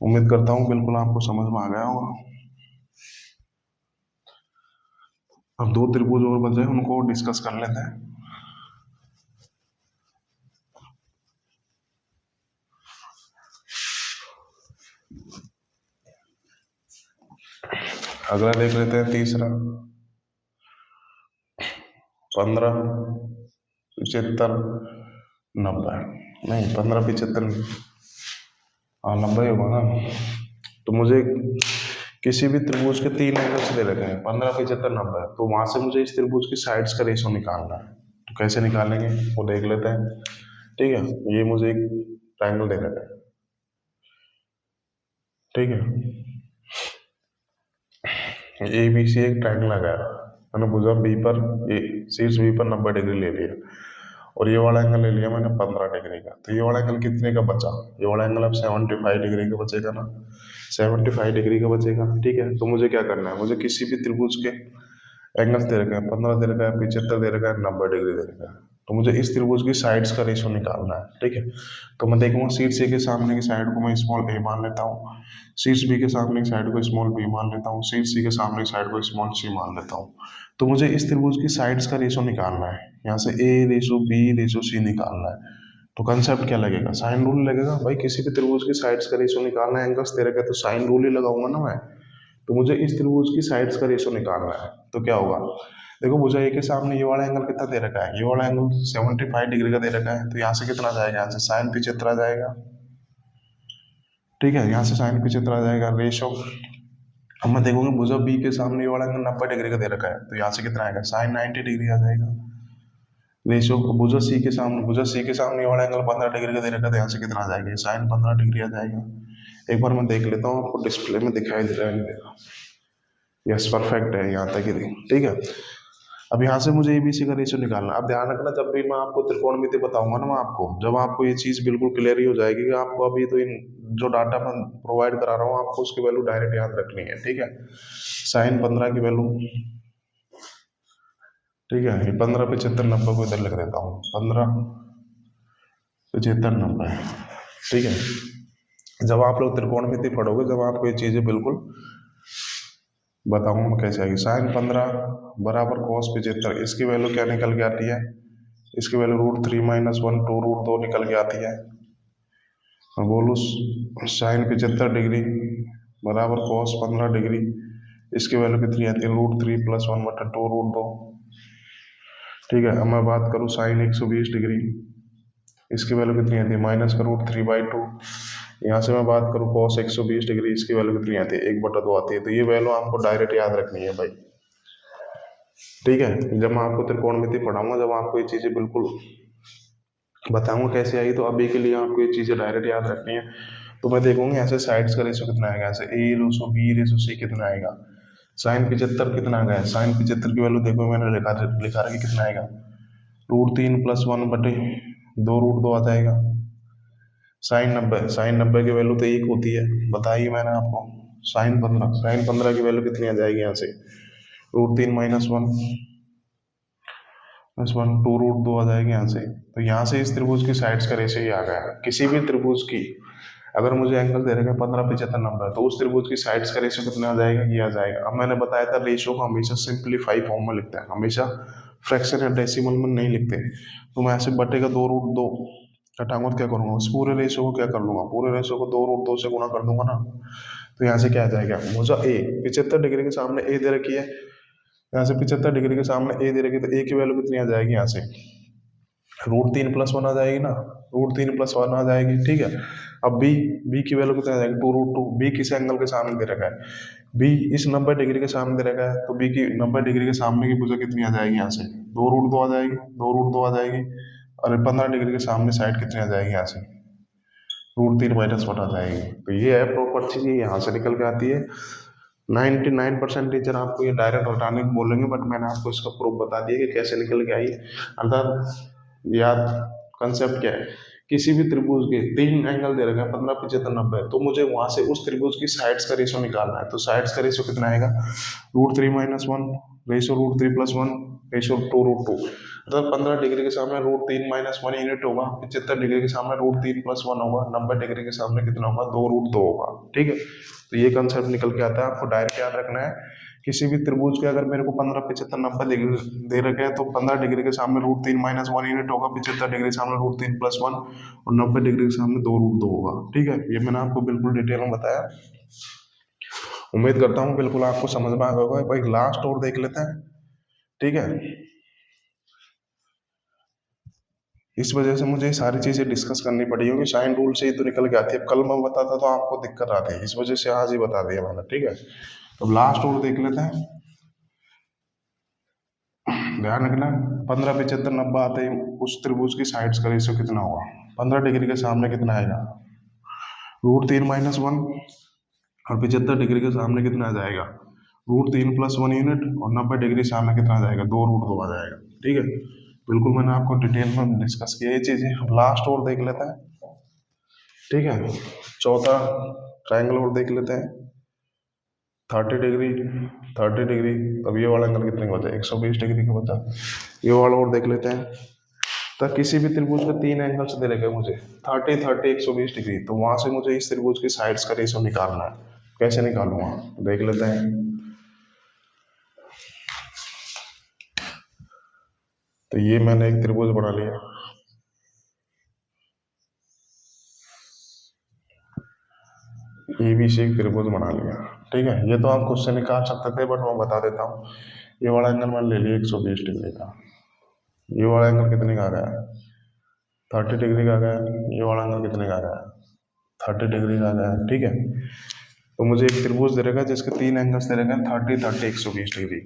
उम्मीद करता हूँ बिल्कुल आपको समझ में आ गया होगा। अब 2 त्रिभुज और बचे, उनको डिस्कस कर लेते हैं। अगला देख लेते हैं, तीसरा 15 75 90, नहीं 15 75, हाँ 90 होगा ना। तो मुझे किसी भी त्रिभुज के 3 एंगल्स दे रखे हैं, 15 75 90, तो वहां से मुझे इस त्रिभुज की साइड्स का रेशो निकालना है। तो कैसे निकालेंगे वो देख लेते हैं। ठीक है, ये मुझे एक ट्रायंगल दे रखा है। ठीक है, ए बी सी एक ट्रायंगल लगाया, मैंने भुजा बी पर, शीर्ष बी पर 90 डिग्री ले लिया, और ये वाला एंगल ले लिया मैंने 15 डिग्री का। तो ये वाला एंगल कितने का बचा, ये वाला एंगल अब 75 डिग्री का बचेगा ना, 75 डिग्री का बचेगा। ठीक है, तो मुझे क्या करना है, मुझे किसी भी त्रिभुज के एंगल दे रखा है, 15 दे रखा है, 75 दे रखा है, 90 डिग्री दे रखा है, तो मुझे इस त्रिभुज की साइड्स का रेशो निकालना है। ठीक है, तो मैं देखूंगा शीर्ष ए के सामने की साइड को मैं स्मॉल ए मान लेता हूँ, शीर्ष बी के सामने की साइड को स्मॉल बी मान लेता हूँ, शीर्ष सी के सामने की साइड को स्मॉल सी मान लेता हूँ। तो मुझे इस त्रिभुज की साइड्स का रेशो निकालना है, यहाँ से ए रेशो बी रेशो सी निकालना है। तो कंसेप्ट क्या लगेगा, साइन रूल लगेगा भाई। किसी भी त्रिभुज की साइड्स का रेशो निकालना है, एंगल्स दे रखे, तो साइन रूल ही लगाऊंगा ना मैं। तो मुझे इस त्रिभुज की साइड्स का रेशो निकालना है। तो क्या होगा, देखो भुजा ए के सामने ये वाला एंगल कितना दे रखा है, ये वाला एंगल 75 डिग्री का दे रखा है, तो यहाँ से कितना जाएगा, यहाँ से साइन 75 आ जाएगा। ठीक है, यहाँ से साइन 75 आ जाएगा रेशो। अब मैं देखूंगा भुजा बी के सामने ये वाला एंगल 90 डिग्री का दे रखा है, तो यहाँ से कितना आएगा, साइन 90 डिग्री आ जाएगा रेशो। भुजा सी के सामने ये वाला एंगल 15 डिग्री का दे रखा है, तो यहाँ से कितना आ जाएगा, साइन 15 डिग्री आ जाएगा। एक बार मैं देख लेता हूँ, आपको डिस्प्ले में दिखाई दे रहा है, नहीं दे रहा। यस, परफेक्ट है यहाँ तक ही। ठीक है, अब यहाँ से मुझे एबीसी का रेशियो निकालना। अब ध्यान रखना, जब भी मैं आपको त्रिकोणमिति बताऊंगा ना, मैं आपको जब आपको ये चीज़ बिल्कुल क्लियर ही हो जाएगी कि आपको अभी तो इन जो डाटा मैं प्रोवाइड करा रहा हूँ आपको उसकी वैल्यू डायरेक्ट याद रखनी है। ठीक है, साइन 15 की वैल्यू, ठीक है, ये 15 75 90 को इधर लिख देता हूँ, 15 75 90। ठीक है, जब आप लोग त्रिकोणमिति पढ़ोगे, जब आपको ये चीज़ें बिल्कुल बताऊंगा मैं कैसे आएगी। साइन 15 बराबर कॉस 75, इसकी वैल्यू क्या निकल के आती है, इसकी वैल्यू √3 - 1 2 √2 निकल के आती है। बोलो साइन 75 डिग्री बराबर कॉस 15 डिग्री, इसकी वैल्यू कितनी आती है, √3 + 1 बटा 2 √2। ठीक है, अब मैं बात करूँ साइन 120 डिग्री, इसकी वैल्यू कितनी आती है, -√3/2। यहाँ से मैं बात करूँ cos 120 डिग्री, इसकी वैल्यू कितनी आती है, 1/2 आती है। तो ये वैल्यू आपको डायरेक्ट याद रखनी है भाई। ठीक है, जब मैं आपको त्रिकोणमिति पढ़ाऊंगा, जब आपको ये चीज़ें बिल्कुल बताऊंगा कैसे आई, तो अभी के लिए आपको ये चीज़ें डायरेक्ट याद रखनी है। तो मैं देखूंगा ऐसे साइड्स का रेशो कितना आएगा, ऐसे ए रेशो बी रेशो सी कितना आएगा, साइन 75 कितना आ गया, साइन 75 की वैल्यू देखो मैंने लिखा रखी कितना आएगा, √3 + 1 बटे 2 √2 आ जाएगा। साइन 90 की वैल्यू तो 1 होती है, बताइए मैंने आपको। साइन 15 की वैल्यू कितनी आ जाएगी, यहाँ से √3 - 1 + 1 2 √2 आ जाएगी यहाँ से। तो यहाँ से इस त्रिभुज की साइड्स का रेशियो ही आ गया है। किसी भी त्रिभुज की अगर मुझे एंगल दे रखा है 15 75 90, तो उस त्रिभुज की साइड्स का रेशियो कितना आ जाएगा, ये आ जाएगा। अब मैंने बताया था रेशियो को हमेशा सिंप्लीफाई फॉर्म में लिखते हैं, हमेशा फ्रैक्शन या डेसिमल में नहीं लिखते। तो मैं ऐसे बटे का 2 √2 घटाऊंगा तो क्या करूंगा, उस पूरे रेशियो को क्या कर लूंगा, पूरे रेशियो को 2 √2 से गुणा कर दूंगा ना। तो यहाँ से क्या आ जाएगा, मुझे ए 75 डिग्री के सामने ए दे रखी है, यहाँ से 75 डिग्री के सामने ए दे रखी है, तो ए की वैल्यू कितनी आ जाएगी, यहाँ से √3 + 1 आ जाएगी ना, √3 + 1 आ जाएगी। ठीक है, अब बी की वैल्यू कितनी आ जाएगी, 2 √2। बी किस एंगल के सामने दे रखा है, बी इस 90 डिग्री के सामने दे रखा है, तो बी की 90 डिग्री के सामने की भुजा कितनी आ जाएगी, यहाँ से 2 √2 आ जाएगी, 2 √2 आ जाएगी। और 15 डिग्री के सामने साइड कितनी आ जाएगी, यहाँ से √3 - 1 आ जाएगी। तो ये है प्रॉपर चीज, ये यहाँ से निकल के आती है। 99% टीचर आपको ये डायरेक्ट हटाने को बोलेंगे, बट मैंने आपको इसका प्रूफ बता दिया कि कैसे निकल के आई। अर्थात याद कंसेप्ट क्या है, किसी भी त्रिभुज के 3 एंगल दे रखे हैं 15, 75, 90, तो मुझे वहां से उस त्रिभुज की साइड्स का रेशियो निकालना है। तो साइड्स का रेशियो कितना आएगा, √3 - 1 रेशियो √3 + 1 रेशियो 2√2। मतलब 15 डिग्री के सामने √3 - 1 यूनिट होगा, 75 डिग्री के सामने √3 + 1 होगा, 90 डिग्री के सामने कितना होगा, 2√2 होगा। ठीक है, तो ये कंसेप्ट निकल के आता है। आपको डायरेक्ट याद रखना है, किसी भी त्रिभुज के अगर मेरे को 15, 75, 90 डिग्री दे रखे हैं, तो 15 डिग्री के सामने √3 - 1 यूनिट होगा, 75 डिग्री के सामने √3 + 1 और 90 डिग्री के सामने 2√2 होगा। ठीक है, ये मैंने आपको बिल्कुल डिटेल में बताया। उम्मीद करता हूँ बिल्कुल आपको समझ में आ गया होगा। भाई लास्ट और देख लेते हैं। ठीक है, इस वजह से मुझे सारी चीजें डिस्कस करनी पड़ी, क्योंकि साइन रूल से ही तो निकल के आती है। कल मैं बताता तो आपको दिक्कत आती है, इस वजह से आज ही बता दिया मैंने। ठीक है, तो लास्ट और देख लेते हैं। ध्यान रखना, 15, 75, 90 आते ही उस त्रिभुज की साइड्स का रेशियो कितना होगा। 15 डिग्री के सामने कितना आएगा, √3 - 1 और 75 डिग्री के सामने कितना आ जाएगा, √3 + 1 यूनिट और 90 डिग्री सामने कितना आ जाएगा, 2√2 आ जाएगा। ठीक है, बिल्कुल मैंने आपको डिटेल में डिस्कस किया ये चीजें। अब लास्ट और देख लेते हैं। ठीक है, चौथा ट्रायंगल और देख लेते हैं। 30 डिग्री, 30 डिग्री, तब ये वाला एंगल कितने का बचा, 120 डिग्री का बचा। ये वाला और देख लेते हैं। तो किसी भी त्रिभुज के 3 एंगल्स दे रखे मुझे 30, 30, 120 डिग्री, तो वहां से मुझे इस त्रिभुज की साइड्स का रेशियो निकालना है। कैसे निकालूंगा, देख लेते हैं। तो ये मैंने एक त्रिभुज बना लिया, ABC एक त्रिभुज बना लिया। ठीक है, ये तो आप खुद से निकाल सकते थे, बट मैं बता देता हूँ। ये वाला एंगल मैंने ले लिया 120 डिग्री का। ये वाला एंगल कितने का आ गया, 30 डिग्री का आ गया। ये वाला एंगल कितने का आ गया, 30 डिग्री का आ गया। ठीक है, तो मुझे एक त्रिभुज दे रखा है जिसके 3 एंगल्स दे रखे हैं 30, 30, 120 डिग्री।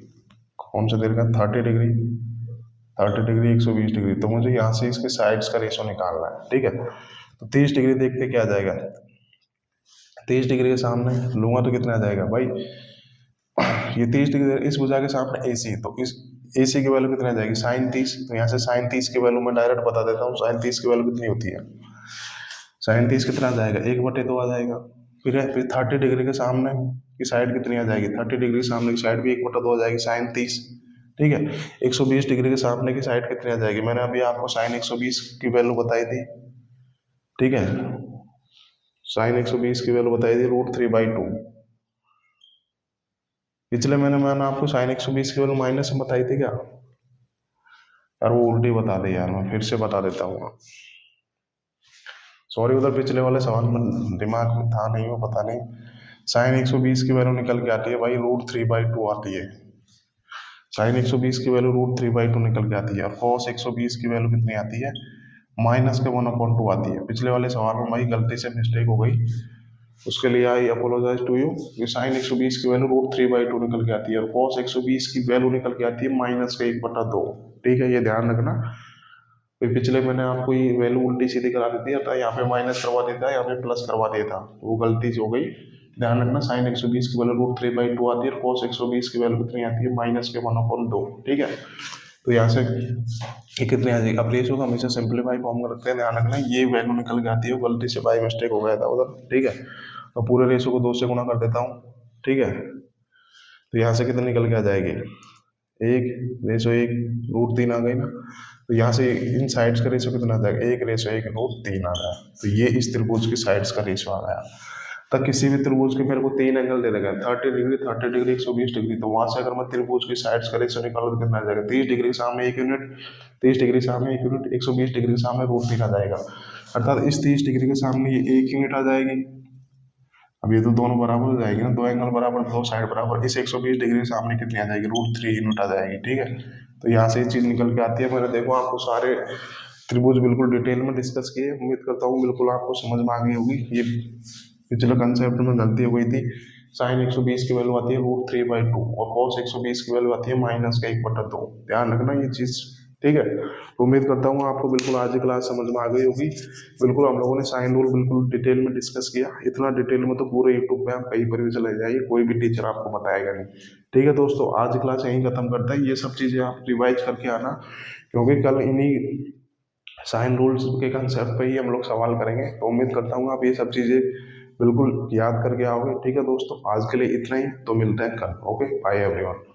कौन सा दे रखा है, 30 डिग्री, 30 डिग्री, 120 डिग्री। तो मुझे यहाँ से इसके साइड्स का रेशियो निकालना है। ठीक है, तो 30 डिग्री देखते क्या आ जाएगा, 30 डिग्री के सामने लूंगा तो कितना आ जाएगा भाई, ये 30 डिग्री इस भुजा के सामने AC, तो इस AC की वैल्यू कितनी आ जाएगी, sin 30। तो यहाँ से sin 30 की वैल्यू मैं डायरेक्ट बता देता हूँ। sin 30 की वैल्यू कितनी होती है, sin 30 कितना आ जाएगा, 1/2 आ जाएगा। फिर 30 डिग्री के सामने की साइड कितनी आ जाएगी, 30 डिग्री के सामने की साइड भी 1/2 आ जाएगी, sin 30। ठीक है, 120 डिग्री के सामने की साइड कितनी आ जाएगी, मैंने अभी आपको sin 120 की वैल्यू बताई थी। ठीक है, sin 120 की वैल्यू बताई थी √3/2। पिछले महीने मैंने आपको sin 120 की वैल्यू माइनस में बताई थी क्या, यार वो उल्टी बता दी यार, मैं फिर से बता देता हूँ। सॉरी, उधर पिछले वाले सवाल में दिमाग में था नहीं, वो पता नहीं। sin 120 की वैल्यू निकल के आती है भाई √3/2 आती है। sin 120 की वैल्यू √3/2 निकल के आती है। और cos 120 की वैल्यू कितनी आती है, -1/2 आती है। पिछले वाले सवाल में भाई गलती से मिस्टेक हो गई, उसके लिए आई अपोलोजाइज टू यू। ये sin 120 की वैल्यू √3/2 निकल के आती है और cos 120 की वैल्यू निकल के आती है -1/2। ठीक है, ये ध्यान रखना। फिर पिछले मैंने आपको ये वैल्यू उल्टी सीधी करा दी थी, था यहाँ पे माइनस करवा दिया था, यहाँ पे प्लस करवा दिया था, वो गलती से हो गई। ध्यान रखना, sin 120 की वैल्यू √3/2 आती है और cos 120 की वैल्यू कितनी आती है, -1/2। ठीक है, तो यहाँ से ये कितनी आ जाएगी। अब रेशियो को हमेशा सिंपलीफाई फॉर्म में रखते हैं। ध्यान रखना, ये वैल्यू निकल के आती है, वो गलती से बाई मिस्टेक हो गया था उधर। ठीक है, तो पूरे रेशियो को 2 से गुणा कर देता हूँ। ठीक है, तो यहाँ से कितनी निकल के आ जाएगी, 1/1 √3 आ गई ना। तो यहाँ से इन साइड्स का रेशियो कितना आ जाएगा, 1/1 √3 आ गया। तो ये इस त्रिभुज की साइड्स का रेशियो आ गया। तब किसी भी त्रिभुज के मेरे को 3 एंगल दे देगा 30 डिग्री, 30 डिग्री, 120 डिग्री। तो वहां से अगर मैं त्रिभुज की साइड्स का रेशियो निकालूं तो कितना आ जाएगा, 30 डिग्री के सामने 1 यूनिट, 30 डिग्री के सामने 1 यूनिट, 120 डिग्री के सामने √3 आ जाएगा। अर्थात इस 30 डिग्री के सामने ये 1 यूनिट आ जाएगी। अब ये तो दोनों बराबर हो जाएगी ना, दो एंगल बराबर, दो साइड बराबर। इस 120 डिग्री के सामने कितनी आ जाएगी, √3 यूनिट आ जाएगी। ठीक है, तो यहाँ से ये चीज निकल के आती है। मैंने देखो आपको सारे त्रिभुज बिल्कुल डिटेल में डिस्कस किए। उम्मीद करता हूँ बिल्कुल आपको समझ में आ गई होगी। ये पिछले कंसेप्ट में गलती हो गई थी। sin 120 की वैल्यू आती है √3/2 और cos 120 की वैल्यू आती है -1/2। ध्यान रखना ये चीज। ठीक है, तो उम्मीद करता हूँ आपको बिल्कुल आज की क्लास समझ में आ गई होगी। बिल्कुल हम लोगों ने साइन रूल बिल्कुल डिटेल में डिस्कस किया। इतना डिटेल में तो पूरे यूट्यूब पे आप कहीं पर भी चले जाइए, कोई भी टीचर आपको बताएगा नहीं। ठीक है दोस्तों, आज की क्लास यहीं खत्म करता है। ये सब चीजें आप रिवाइज करके आना, क्योंकि कल इन्हीं साइन रूल्स के कंसेप्ट पे ही हम लोग सवाल करेंगे। तो उम्मीद करता हूँ आप ये सब चीज़ें बिल्कुल याद करके आओगे। ठीक है दोस्तों, आज के लिए इतना ही, तो मिलते हैं कल। Okay, bye everyone.